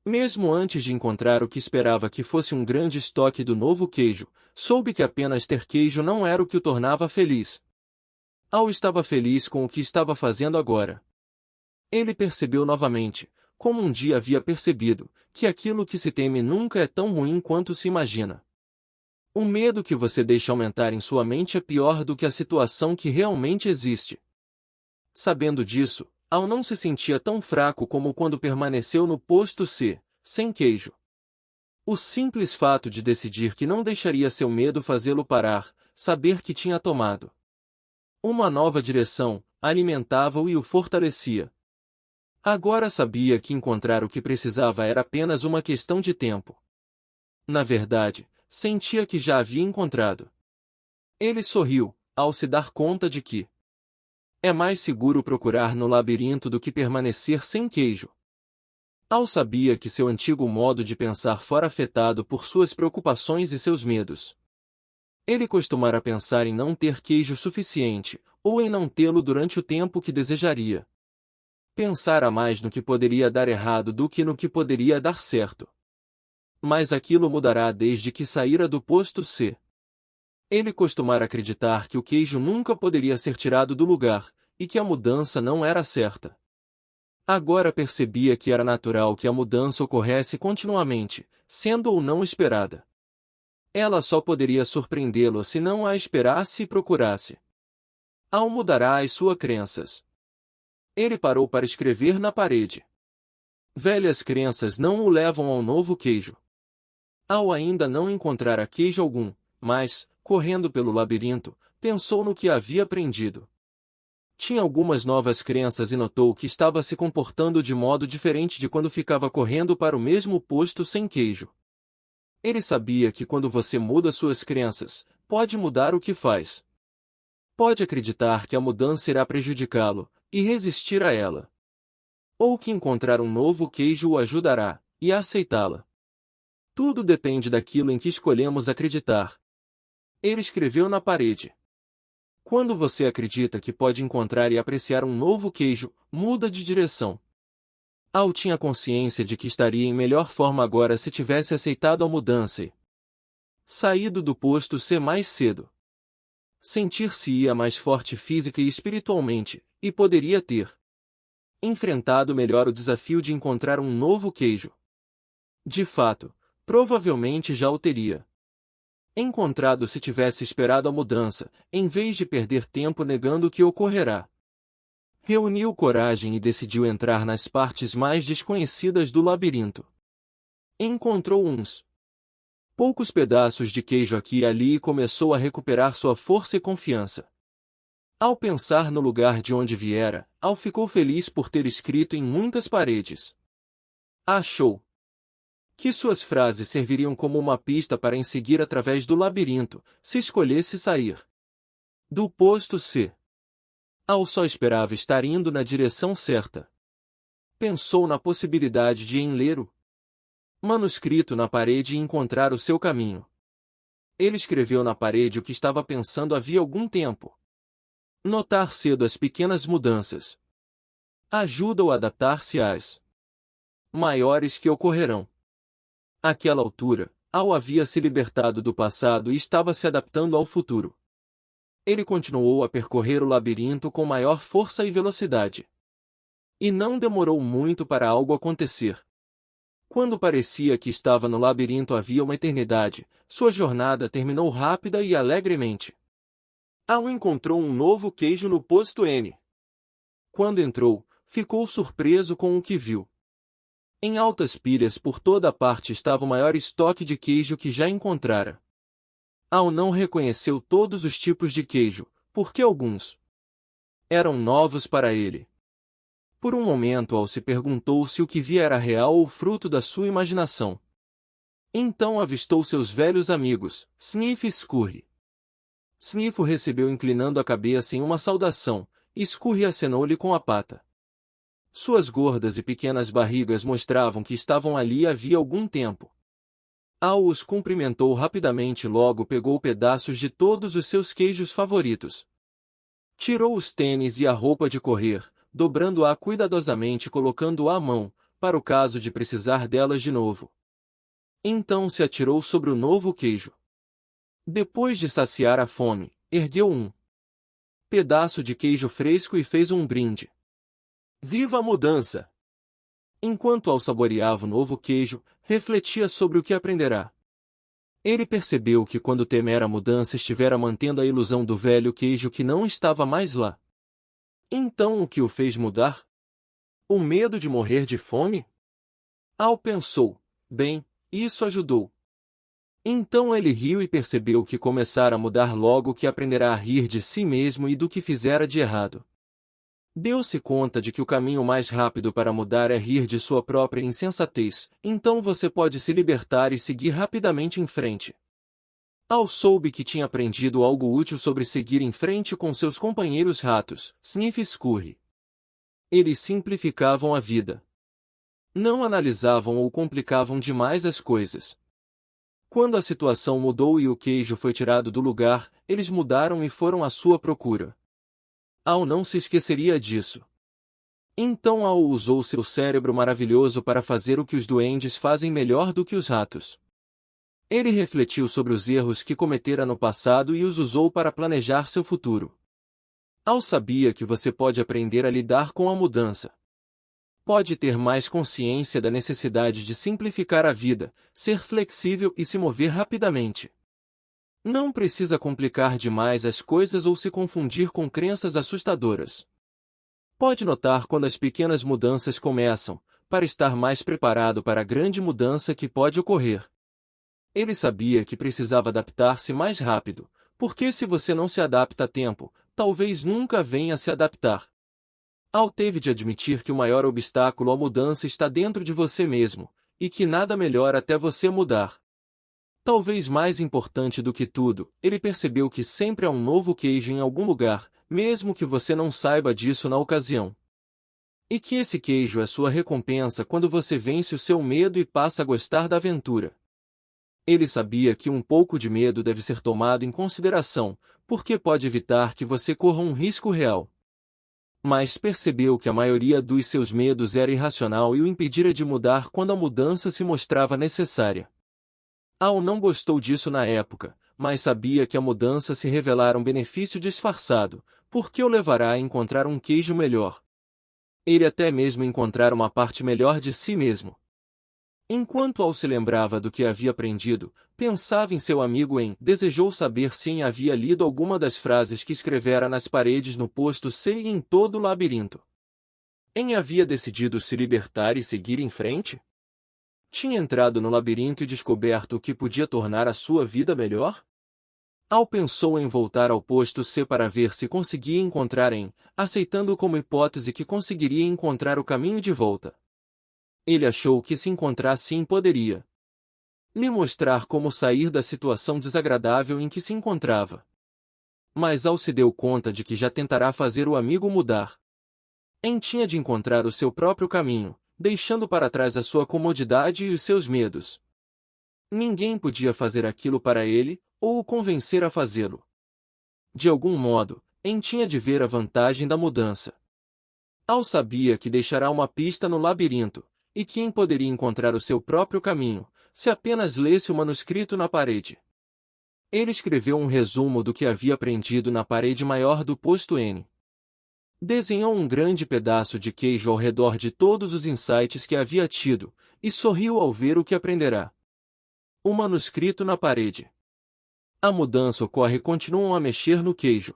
Mesmo antes de encontrar o que esperava que fosse um grande estoque do novo queijo, soube que apenas ter queijo não era o que o tornava feliz. Al estava feliz com o que estava fazendo agora. Ele percebeu novamente, como um dia havia percebido, que aquilo que se teme nunca é tão ruim quanto se imagina. O medo que você deixa aumentar em sua mente é pior do que a situação que realmente existe. Sabendo disso, Al não se sentia tão fraco como quando permaneceu no posto C, sem queijo. O simples fato de decidir que não deixaria seu medo fazê-lo parar, saber que tinha tomado uma nova direção, alimentava-o e o fortalecia. Agora sabia que encontrar o que precisava era apenas uma questão de tempo. Na verdade, sentia que já havia encontrado. Ele sorriu, ao se dar conta de que é mais seguro procurar no labirinto do que permanecer sem queijo. Al sabia que seu antigo modo de pensar fora afetado por suas preocupações e seus medos. Ele costumara pensar em não ter queijo suficiente, ou em não tê-lo durante o tempo que desejaria. Pensara mais no que poderia dar errado do que no que poderia dar certo. Mas aquilo mudará desde que saíra do posto C. Ele costumara acreditar que o queijo nunca poderia ser tirado do lugar, e que a mudança não era certa. Agora percebia que era natural que a mudança ocorresse continuamente, sendo ou não esperada. Ela só poderia surpreendê-lo se não a esperasse e procurasse. Al mudará as suas crenças. Ele parou para escrever na parede. Velhas crenças não o levam ao novo queijo. Al ainda não encontrara queijo algum, mas, correndo pelo labirinto, pensou no que havia aprendido. Tinha algumas novas crenças e notou que estava se comportando de modo diferente de quando ficava correndo para o mesmo posto sem queijo. Ele sabia que quando você muda suas crenças, pode mudar o que faz. Pode acreditar que a mudança irá prejudicá-lo, e resistir a ela. Ou que encontrar um novo queijo o ajudará, e a aceitá-la. Tudo depende daquilo em que escolhemos acreditar. Ele escreveu na parede. Quando você acredita que pode encontrar e apreciar um novo queijo, muda de direção. Al tinha consciência de que estaria em melhor forma agora se tivesse aceitado a mudança e Saído do posto C mais cedo. Sentir-se-ia mais forte física e espiritualmente, e poderia ter enfrentado melhor o desafio de encontrar um novo queijo. De fato, provavelmente já o teria encontrado se tivesse esperado a mudança, em vez de perder tempo negando o que ocorrerá. Reuniu coragem e decidiu entrar nas partes mais desconhecidas do labirinto. Encontrou uns poucos pedaços de queijo aqui e ali e começou a recuperar sua força e confiança. Ao pensar no lugar de onde viera, Al ficou feliz por ter escrito em muitas paredes. Achou que suas frases serviriam como uma pista para seguir através do labirinto, se escolhesse sair do posto C. Al só esperava estar indo na direção certa. Pensou na possibilidade de ler o manuscrito na parede e encontrar o seu caminho. Ele escreveu na parede o que estava pensando havia algum tempo. Notar cedo as pequenas mudanças ajuda-o a adaptar-se às maiores que ocorrerão. Àquela altura, Al havia se libertado do passado e estava se adaptando ao futuro. Ele continuou a percorrer o labirinto com maior força e velocidade. E não demorou muito para algo acontecer. Quando parecia que estava no labirinto havia uma eternidade, sua jornada terminou rápida e alegremente. Al encontrou um novo queijo no posto N. Quando entrou, ficou surpreso com o que viu. Em altas pilhas por toda a parte estava o maior estoque de queijo que já encontrara. Al não reconheceu todos os tipos de queijo, porque alguns eram novos para ele. Por um momento Al se perguntou se o que via era real ou fruto da sua imaginação. Então avistou seus velhos amigos, Sniff e Scurry. Sniff o recebeu inclinando a cabeça em uma saudação, e Scurry acenou-lhe com a pata. Suas gordas e pequenas barrigas mostravam que estavam ali havia algum tempo. Al os cumprimentou rapidamente e logo pegou pedaços de todos os seus queijos favoritos. Tirou os tênis e a roupa de correr, dobrando-a cuidadosamente e colocando-a à mão, para o caso de precisar delas de novo. Então se atirou sobre o novo queijo. Depois de saciar a fome, ergueu um pedaço de queijo fresco e fez um brinde. Viva a mudança! Enquanto Al saboreava o novo queijo, refletia sobre o que aprenderá. Ele percebeu que quando temera a mudança estivera mantendo a ilusão do velho queijo que não estava mais lá. Então o que o fez mudar? O medo de morrer de fome? Al pensou, bem, isso ajudou. Então ele riu e percebeu que começara a mudar logo que aprenderá a rir de si mesmo e do que fizera de errado. Deu-se conta de que o caminho mais rápido para mudar é rir de sua própria insensatez, então você pode se libertar e seguir rapidamente em frente. Al soube que tinha aprendido algo útil sobre seguir em frente com seus companheiros ratos, Sniff e Scurry. Eles simplificavam a vida. Não analisavam ou complicavam demais as coisas. Quando a situação mudou e o queijo foi tirado do lugar, eles mudaram e foram à sua procura. Al não se esqueceria disso. Então Al usou seu cérebro maravilhoso para fazer o que os duendes fazem melhor do que os ratos. Ele refletiu sobre os erros que cometera no passado e os usou para planejar seu futuro. Al sabia que você pode aprender a lidar com a mudança. Pode ter mais consciência da necessidade de simplificar a vida, ser flexível e se mover rapidamente. Não precisa complicar demais as coisas ou se confundir com crenças assustadoras. Pode notar quando as pequenas mudanças começam, para estar mais preparado para a grande mudança que pode ocorrer. Ele sabia que precisava adaptar-se mais rápido, porque se você não se adapta a tempo, talvez nunca venha a se adaptar. Al teve de admitir que o maior obstáculo à mudança está dentro de você mesmo, e que nada melhor até você mudar. Talvez mais importante do que tudo, ele percebeu que sempre há um novo queijo em algum lugar, mesmo que você não saiba disso na ocasião. E que esse queijo é sua recompensa quando você vence o seu medo e passa a gostar da aventura. Ele sabia que um pouco de medo deve ser tomado em consideração, porque pode evitar que você corra um risco real. Mas percebeu que a maioria dos seus medos era irracional e o impedira de mudar quando a mudança se mostrava necessária. Al não gostou disso na época, mas sabia que a mudança se revelara um benefício disfarçado, porque o levará a encontrar um queijo melhor. Ele até mesmo encontrar uma parte melhor de si mesmo. Enquanto Al se lembrava do que havia aprendido, pensava em seu amigo Em. Desejou saber se Em havia lido alguma das frases que escrevera nas paredes no posto C e em todo o labirinto. Em havia decidido se libertar e seguir em frente? Tinha entrado no labirinto e descoberto o que podia tornar a sua vida melhor? Al pensou em voltar ao posto C para ver se conseguia encontrar Em, aceitando como hipótese que conseguiria encontrar o caminho de volta. Ele achou que se encontrasse Em poderia lhe mostrar como sair da situação desagradável em que se encontrava. Mas Al se deu conta de que já tentará fazer o amigo mudar. Em tinha de encontrar o seu próprio caminho, deixando para trás a sua comodidade e os seus medos. Ninguém podia fazer aquilo para ele, ou o convencer a fazê-lo. De algum modo, Em tinha de ver a vantagem da mudança. Al sabia que deixará uma pista no labirinto, e que Em poderia encontrar o seu próprio caminho, se apenas lesse o manuscrito na parede. Ele escreveu um resumo do que havia aprendido na parede maior do posto N. Desenhou um grande pedaço de queijo ao redor de todos os insights que havia tido, e sorriu ao ver o que aprenderá. O manuscrito na parede. A mudança ocorre e continuam a mexer no queijo.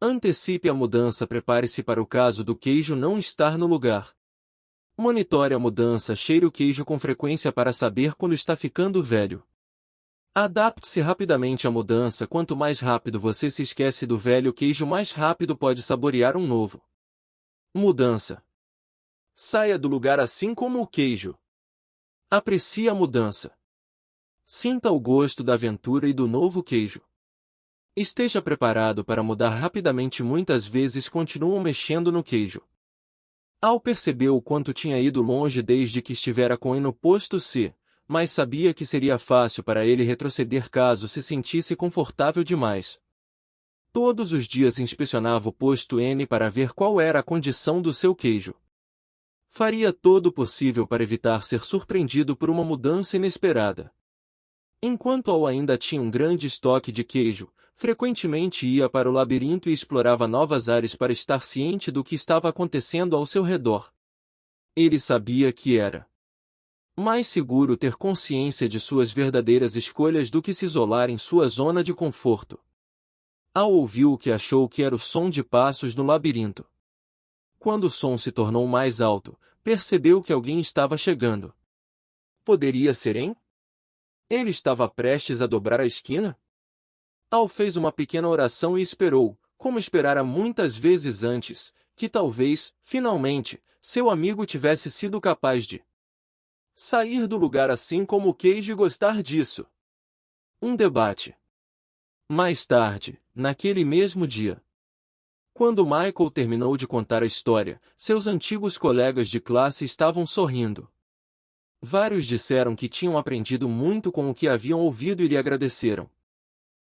Antecipe a mudança, prepare-se para o caso do queijo não estar no lugar. Monitore a mudança, cheire o queijo com frequência para saber quando está ficando velho. Adapte-se rapidamente à mudança. Quanto mais rápido você se esquece do velho queijo, mais rápido pode saborear um novo. Mudança. Saia do lugar assim como o queijo. Aprecie a mudança. Sinta o gosto da aventura e do novo queijo. Esteja preparado para mudar rapidamente. Muitas vezes continuam mexendo no queijo. Al percebeu o quanto tinha ido longe desde que estivera com Em no posto C, mas sabia que seria fácil para ele retroceder caso se sentisse confortável demais. Todos os dias inspecionava o posto N para ver qual era a condição do seu queijo. Faria todo o possível para evitar ser surpreendido por uma mudança inesperada. Enquanto Al ainda tinha um grande estoque de queijo, frequentemente ia para o labirinto e explorava novas áreas para estar ciente do que estava acontecendo ao seu redor. Ele sabia que era mais seguro ter consciência de suas verdadeiras escolhas do que se isolar em sua zona de conforto. Al ouviu o que achou que era o som de passos no labirinto. Quando o som se tornou mais alto, percebeu que alguém estava chegando. Poderia ser Em? Ele estava prestes a dobrar a esquina? Al fez uma pequena oração e esperou, como esperara muitas vezes antes, que talvez, finalmente, seu amigo tivesse sido capaz de sair do lugar assim como o queijo e gostar disso. Um debate. Mais tarde, naquele mesmo dia, quando Michael terminou de contar a história, seus antigos colegas de classe estavam sorrindo. Vários disseram que tinham aprendido muito com o que haviam ouvido e lhe agradeceram.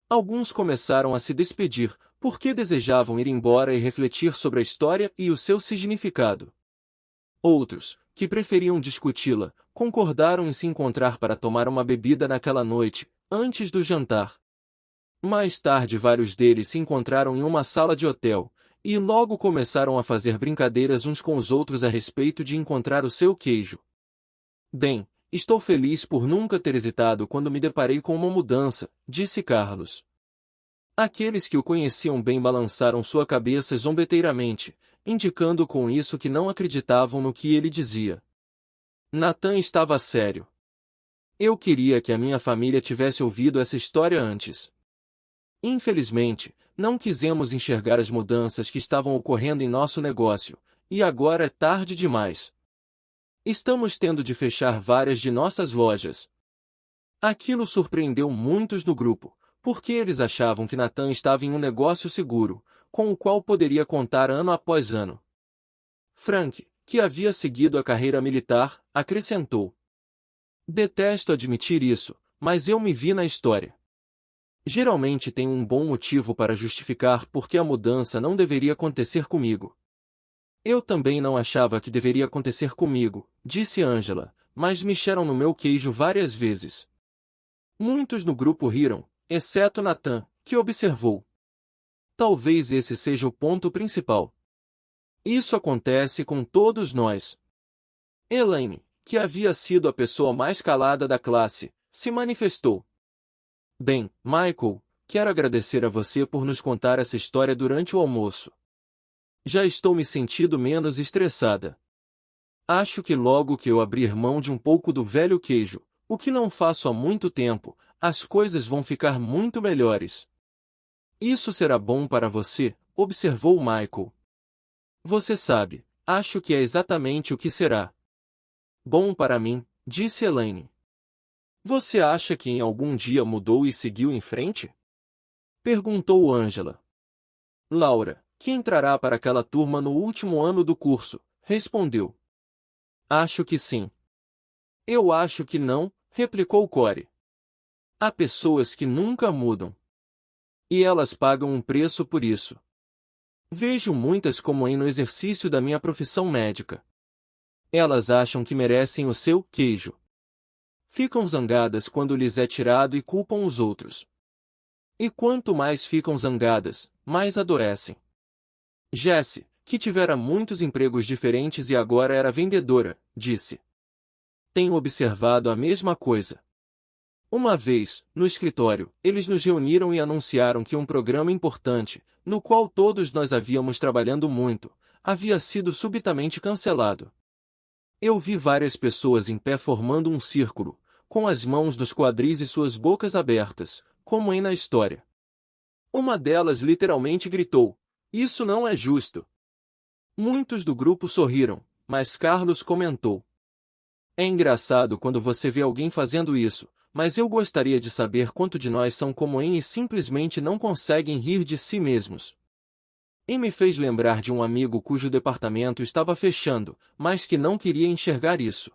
Alguns começaram a se despedir, porque desejavam ir embora e refletir sobre a história e o seu significado. Outros, que preferiam discuti-la, concordaram em se encontrar para tomar uma bebida naquela noite, antes do jantar. Mais tarde vários deles se encontraram em uma sala de hotel, e logo começaram a fazer brincadeiras uns com os outros a respeito de encontrar o seu queijo. Bem, estou feliz por nunca ter hesitado quando me deparei com uma mudança, disse Carlos. Aqueles que o conheciam bem balançaram sua cabeça zombeteiramente, indicando com isso que não acreditavam no que ele dizia. Nathan estava sério. Eu queria que a minha família tivesse ouvido essa história antes. Infelizmente, não quisemos enxergar as mudanças que estavam ocorrendo em nosso negócio, e agora é tarde demais. Estamos tendo de fechar várias de nossas lojas. Aquilo surpreendeu muitos no grupo, porque eles achavam que Nathan estava em um negócio seguro, com o qual poderia contar ano após ano. Frank, que havia seguido a carreira militar, acrescentou. Detesto admitir isso, mas eu me vi na história. Geralmente tenho um bom motivo para justificar por que a mudança não deveria acontecer comigo. Eu também não achava que deveria acontecer comigo, disse Angela, mas mexeram no meu queijo várias vezes. Muitos no grupo riram, exceto Nathan, que observou. Talvez esse seja o ponto principal. Isso acontece com todos nós. Elaine, que havia sido a pessoa mais calada da classe, se manifestou. Bem, Michael, quero agradecer a você por nos contar essa história durante o almoço. Já estou me sentindo menos estressada. Acho que logo que eu abrir mão de um pouco do velho queijo, o que não faço há muito tempo, as coisas vão ficar muito melhores. Isso será bom para você, observou Michael. Você sabe, acho que é exatamente o que será. Bom para mim, disse Elaine. Você acha que em algum dia mudou e seguiu em frente? Perguntou Angela. Laura, que entrará para aquela turma no último ano do curso, respondeu. Acho que sim. Eu acho que não, replicou Corey. Há pessoas que nunca mudam. E elas pagam um preço por isso. Vejo muitas como no exercício da minha profissão médica. Elas acham que merecem o seu queijo. Ficam zangadas quando lhes é tirado e culpam os outros. E quanto mais ficam zangadas, mais adoecem. Jessie, que tivera muitos empregos diferentes e agora era vendedora, disse. Tenho observado a mesma coisa. Uma vez, no escritório, eles nos reuniram e anunciaram que um programa importante, no qual todos nós havíamos trabalhando muito, havia sido subitamente cancelado. Eu vi várias pessoas em pé formando um círculo, com as mãos nos quadris e suas bocas abertas, como na história. Uma delas literalmente gritou, isso não é justo. Muitos do grupo sorriram, mas Carlos comentou. É engraçado quando você vê alguém fazendo isso, mas eu gostaria de saber quanto de nós são como e simplesmente não conseguem rir de si mesmos. E me fez lembrar de um amigo cujo departamento estava fechando, mas que não queria enxergar isso.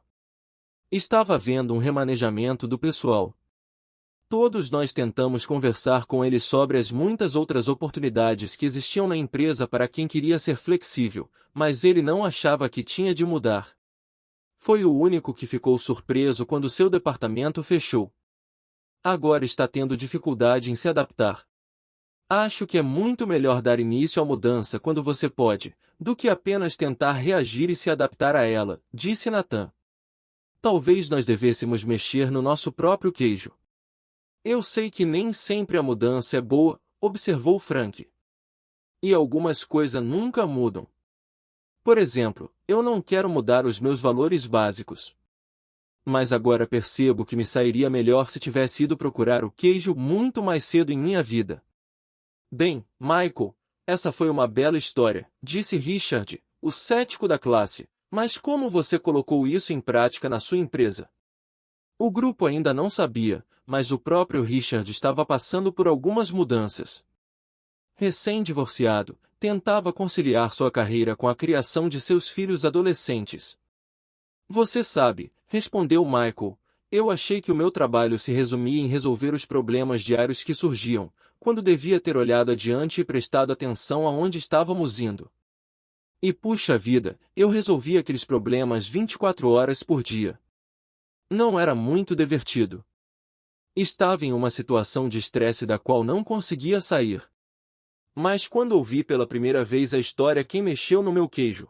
Estava havendo um remanejamento do pessoal. Todos nós tentamos conversar com ele sobre as muitas outras oportunidades que existiam na empresa para quem queria ser flexível, mas ele não achava que tinha de mudar. Foi o único que ficou surpreso quando seu departamento fechou. Agora está tendo dificuldade em se adaptar. Acho que é muito melhor dar início à mudança quando você pode, do que apenas tentar reagir e se adaptar a ela, disse Nathan. Talvez nós devêssemos mexer no nosso próprio queijo. Eu sei que nem sempre a mudança é boa, observou Frank. E algumas coisas nunca mudam. Por exemplo, eu não quero mudar os meus valores básicos. Mas agora percebo que me sairia melhor se tivesse ido procurar o queijo muito mais cedo em minha vida. Bem, Michael, essa foi uma bela história, disse Richard, o cético da classe, mas como você colocou isso em prática na sua empresa? O grupo ainda não sabia, mas o próprio Richard estava passando por algumas mudanças. Recém-divorciado, tentava conciliar sua carreira com a criação de seus filhos adolescentes. Você sabe, respondeu Michael, eu achei que o meu trabalho se resumia em resolver os problemas diários que surgiam, quando devia ter olhado adiante e prestado atenção aonde estávamos indo. E puxa vida, eu resolvia aqueles problemas 24 horas por dia. Não era muito divertido. Estava em uma situação de estresse da qual não conseguia sair. Mas quando ouvi pela primeira vez a história Quem Mexeu no Meu Queijo?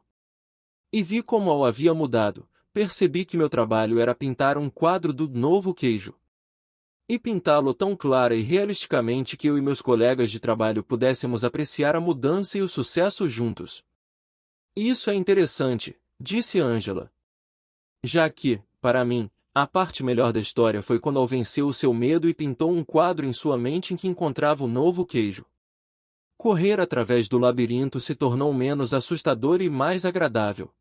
E vi como eu havia mudado, percebi que meu trabalho era pintar um quadro do novo queijo. E pintá-lo tão clara e realisticamente que eu e meus colegas de trabalho pudéssemos apreciar a mudança e o sucesso juntos. Isso é interessante, disse Angela. Já que, para mim, a parte melhor da história foi quando ele venceu o seu medo e pintou um quadro em sua mente em que encontrava o novo queijo. Correr através do labirinto se tornou menos assustador e mais agradável.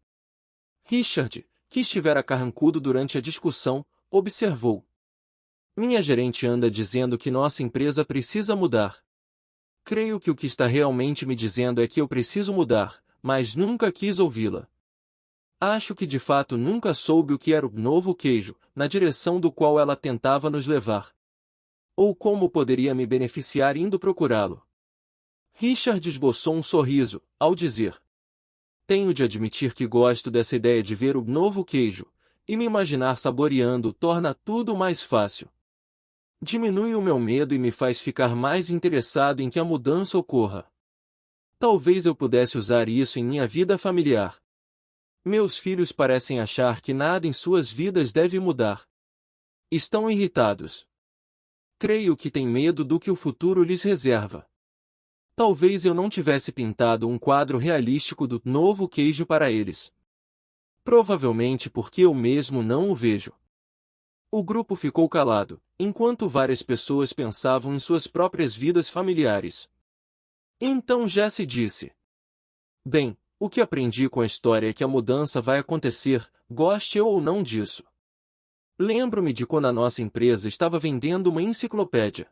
Richard, que estivera carrancudo durante a discussão, observou. Minha gerente anda dizendo que nossa empresa precisa mudar. Creio que o que está realmente me dizendo é que eu preciso mudar, mas nunca quis ouvi-la. Acho que de fato nunca soube o que era o novo queijo, na direção do qual ela tentava nos levar. Ou como poderia me beneficiar indo procurá-lo. Richard esboçou um sorriso, ao dizer. Tenho de admitir que gosto dessa ideia de ver o novo queijo, e me imaginar saboreando torna tudo mais fácil. Diminui o meu medo e me faz ficar mais interessado em que a mudança ocorra. Talvez eu pudesse usar isso em minha vida familiar. Meus filhos parecem achar que nada em suas vidas deve mudar. Estão irritados. Creio que têm medo do que o futuro lhes reserva. Talvez eu não tivesse pintado um quadro realístico do novo queijo para eles. Provavelmente porque eu mesmo não o vejo. O grupo ficou calado, enquanto várias pessoas pensavam em suas próprias vidas familiares. Então Jesse disse: Bem, o que aprendi com a história é que a mudança vai acontecer, goste eu ou não disso. Lembro-me de quando a nossa empresa estava vendendo uma enciclopédia.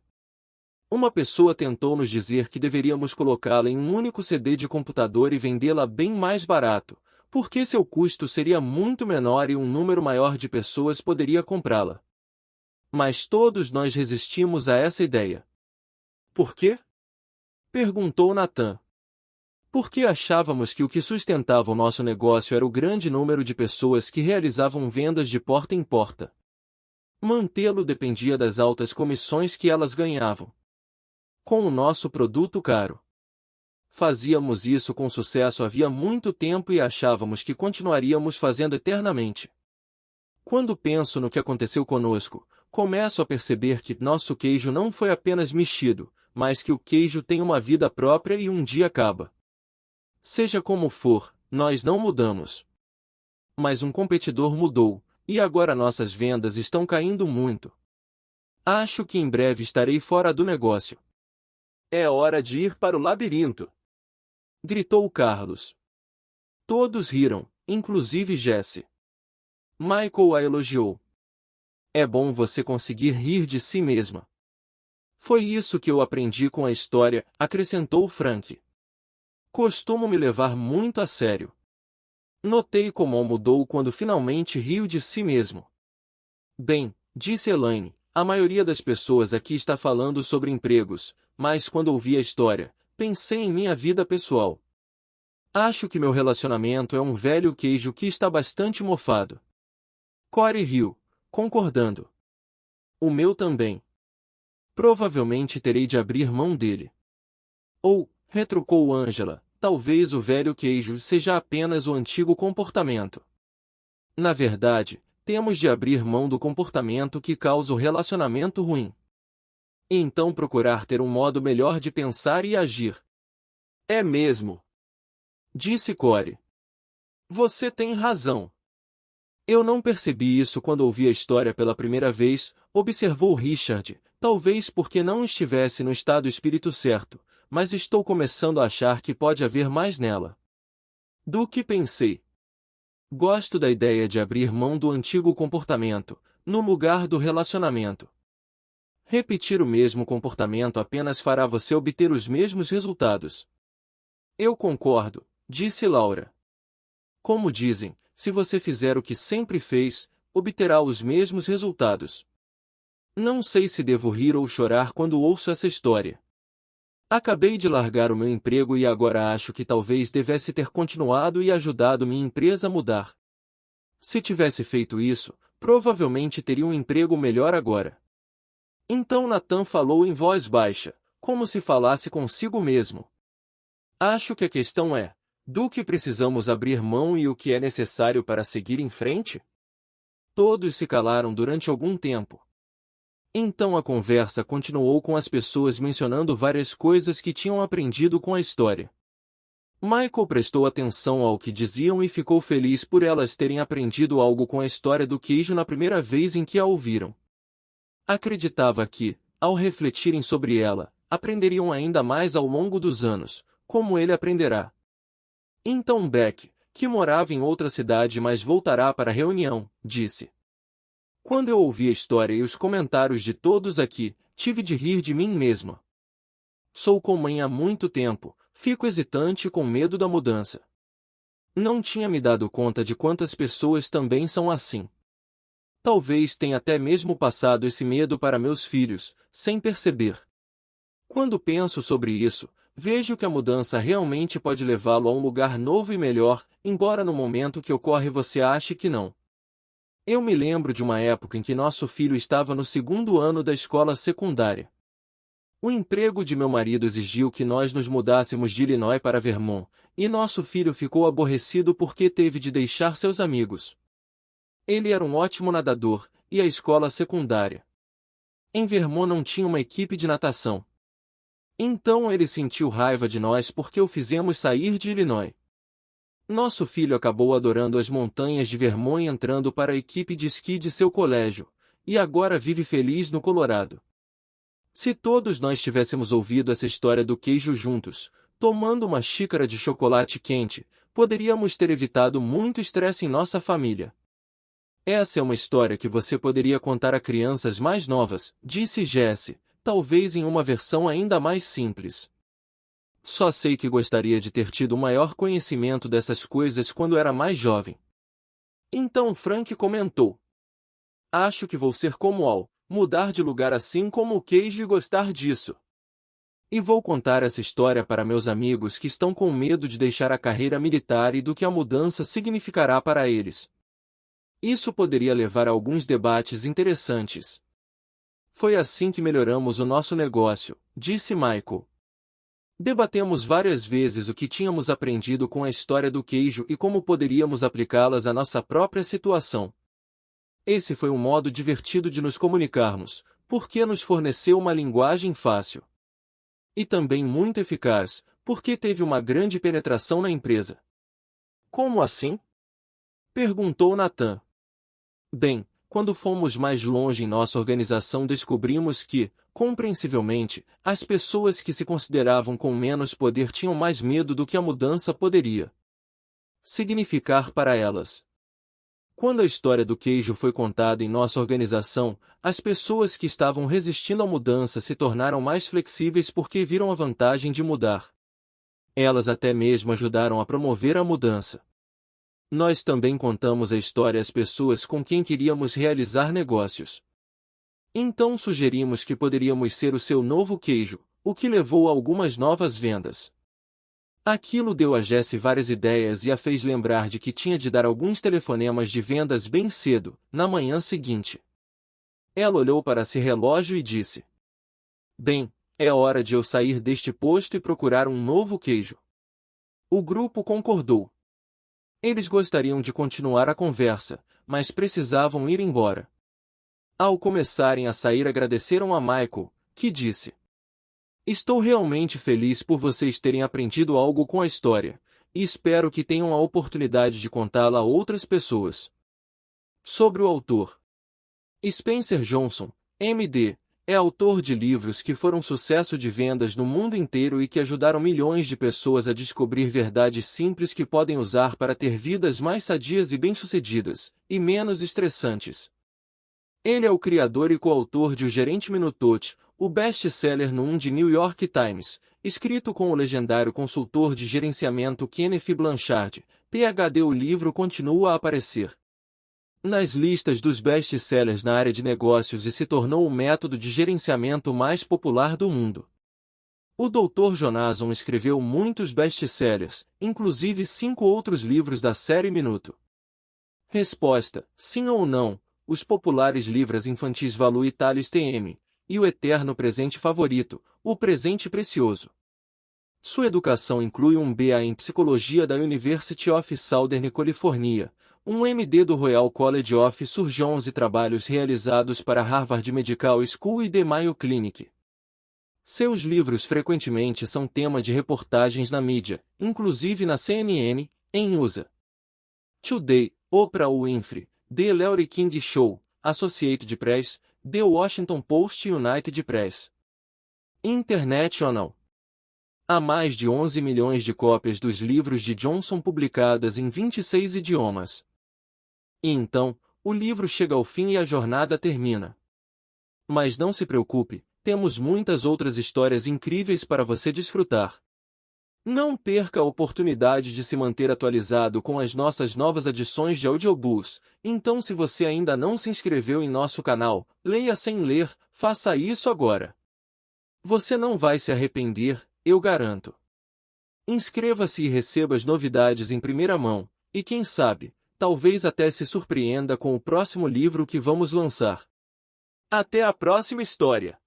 Uma pessoa tentou nos dizer que deveríamos colocá-la em um único CD de computador e vendê-la bem mais barato, porque seu custo seria muito menor e um número maior de pessoas poderia comprá-la. Mas todos nós resistimos a essa ideia. Por quê? Perguntou Nathan. Porque achávamos que o que sustentava o nosso negócio era o grande número de pessoas que realizavam vendas de porta em porta. Mantê-lo dependia das altas comissões que elas ganhavam. Com o nosso produto caro. Fazíamos isso com sucesso havia muito tempo e achávamos que continuaríamos fazendo eternamente. Quando penso no que aconteceu conosco, começo a perceber que nosso queijo não foi apenas mexido, mas que o queijo tem uma vida própria e um dia acaba. Seja como for, nós não mudamos. Mas um competidor mudou, e agora nossas vendas estão caindo muito. Acho que em breve estarei fora do negócio. É hora de ir para o labirinto! Gritou Carlos. Todos riram, inclusive Jesse. Michael a elogiou. É bom você conseguir rir de si mesma. Foi isso que eu aprendi com a história, acrescentou Frank. Costumo me levar muito a sério. Notei como mudou quando finalmente riu de si mesmo. Bem, disse Elaine, a maioria das pessoas aqui está falando sobre empregos, mas quando ouvi a história, pensei em minha vida pessoal. Acho que meu relacionamento é um velho queijo que está bastante mofado. Corey riu, concordando. O meu também. Provavelmente terei de abrir mão dele. Ou, retrucou Angela, talvez o velho queijo seja apenas o antigo comportamento. Na verdade, temos de abrir mão do comportamento que causa o relacionamento ruim. E então procurar ter um modo melhor de pensar e agir. É mesmo, disse Corey. Você tem razão. Eu não percebi isso quando ouvi a história pela primeira vez, observou Richard, talvez porque não estivesse no estado espírito certo, mas estou começando a achar que pode haver mais nela. Do que pensei. Gosto da ideia de abrir mão do antigo comportamento, no lugar do relacionamento. Repetir o mesmo comportamento apenas fará você obter os mesmos resultados. Eu concordo, disse Laura. Como dizem, se você fizer o que sempre fez, obterá os mesmos resultados. Não sei se devo rir ou chorar quando ouço essa história. Acabei de largar o meu emprego e agora acho que talvez devesse ter continuado e ajudado minha empresa a mudar. Se tivesse feito isso, provavelmente teria um emprego melhor agora. Então Nathan falou em voz baixa, como se falasse consigo mesmo. Acho que a questão é, do que precisamos abrir mão e o que é necessário para seguir em frente? Todos se calaram durante algum tempo. Então a conversa continuou com as pessoas mencionando várias coisas que tinham aprendido com a história. Michael prestou atenção ao que diziam e ficou feliz por elas terem aprendido algo com a história do queijo na primeira vez em que a ouviram. Acreditava que, ao refletirem sobre ela, aprenderiam ainda mais ao longo dos anos, como ele aprenderá. Então Beck, que morava em outra cidade mas voltará para a reunião, disse. Quando eu ouvi a história e os comentários de todos aqui, tive de rir de mim mesma. Sou com mãe há muito tempo, fico hesitante com medo da mudança. Não tinha me dado conta de quantas pessoas também são assim. Talvez tenha até mesmo passado esse medo para meus filhos, sem perceber. Quando penso sobre isso, vejo que a mudança realmente pode levá-lo a um lugar novo e melhor, embora no momento que ocorre você ache que não. Eu me lembro de uma época em que nosso filho estava no segundo ano da escola secundária. O emprego de meu marido exigiu que nós nos mudássemos de Illinois para Vermont, e nosso filho ficou aborrecido porque teve de deixar seus amigos. Ele era um ótimo nadador, e a escola secundária em Vermont não tinha uma equipe de natação. Então ele sentiu raiva de nós porque o fizemos sair de Illinois. Nosso filho acabou adorando as montanhas de Vermont e entrando para a equipe de esqui de seu colégio, e agora vive feliz no Colorado. Se todos nós tivéssemos ouvido essa história do queijo juntos, tomando uma xícara de chocolate quente, poderíamos ter evitado muito estresse em nossa família. Essa é uma história que você poderia contar a crianças mais novas, disse Jesse, talvez em uma versão ainda mais simples. Só sei que gostaria de ter tido maior conhecimento dessas coisas quando era mais jovem. Então Frank comentou: acho que vou ser como Al, mudar de lugar assim como o queijo e gostar disso. E vou contar essa história para meus amigos que estão com medo de deixar a carreira militar e do que a mudança significará para eles. Isso poderia levar a alguns debates interessantes. Foi assim que melhoramos o nosso negócio, disse Michael. Debatemos várias vezes o que tínhamos aprendido com a história do queijo e como poderíamos aplicá-las à nossa própria situação. Esse foi um modo divertido de nos comunicarmos, porque nos forneceu uma linguagem fácil. E também muito eficaz, porque teve uma grande penetração na empresa. Como assim? Perguntou Nathan. Bem, quando fomos mais longe em nossa organização descobrimos que, compreensivelmente, as pessoas que se consideravam com menos poder tinham mais medo do que a mudança poderia significar para elas. Quando a história do queijo foi contada em nossa organização, as pessoas que estavam resistindo à mudança se tornaram mais flexíveis porque viram a vantagem de mudar. Elas até mesmo ajudaram a promover a mudança. Nós também contamos a história às pessoas com quem queríamos realizar negócios. Então sugerimos que poderíamos ser o seu novo queijo, o que levou a algumas novas vendas. Aquilo deu a Jessie várias ideias e a fez lembrar de que tinha de dar alguns telefonemas de vendas bem cedo, na manhã seguinte. Ela olhou para seu relógio e disse: bem, é hora de eu sair deste posto e procurar um novo queijo. O grupo concordou. Eles gostariam de continuar a conversa, mas precisavam ir embora. Ao começarem a sair, agradeceram a Michael, que disse: estou realmente feliz por vocês terem aprendido algo com a história, e espero que tenham a oportunidade de contá-la a outras pessoas. Sobre o autor. Spencer Johnson, M.D., é autor de livros que foram sucesso de vendas no mundo inteiro e que ajudaram milhões de pessoas a descobrir verdades simples que podem usar para ter vidas mais sadias e bem-sucedidas, e menos estressantes. Ele é o criador e coautor de O Gerente Minutot, o best-seller no The New York Times, escrito com o legendário consultor de gerenciamento Kenneth Blanchard, Ph.D. O livro continua a aparecer nas listas dos best-sellers na área de negócios e se tornou o método de gerenciamento mais popular do mundo. O Dr. Jonason escreveu muitos best-sellers, inclusive 5 outros livros da série Minuto. Resposta: sim ou não, os populares livros infantis Valu e Thales TM, e o eterno presente favorito, o presente precioso. Sua educação inclui um BA em Psicologia da University of Southern California, um MD do Royal College of Surgeons e trabalhos realizados para Harvard Medical School e The Mayo Clinic. Seus livros frequentemente são tema de reportagens na mídia, inclusive na CNN, em USA Today, Oprah Winfrey, The Larry King Show, Associated Press, The Washington Post e United Press International. Há mais de 11 milhões de cópias dos livros de Johnson publicadas em 26 idiomas. E então, o livro chega ao fim e a jornada termina. Mas não se preocupe, temos muitas outras histórias incríveis para você desfrutar. Não perca a oportunidade de se manter atualizado com as nossas novas adições de audiobooks, então se você ainda não se inscreveu em nosso canal, Leia Sem Ler, faça isso agora. Você não vai se arrepender, eu garanto. Inscreva-se e receba as novidades em primeira mão, e quem sabe, Talvez até se surpreenda com o próximo livro que vamos lançar. Até a próxima história!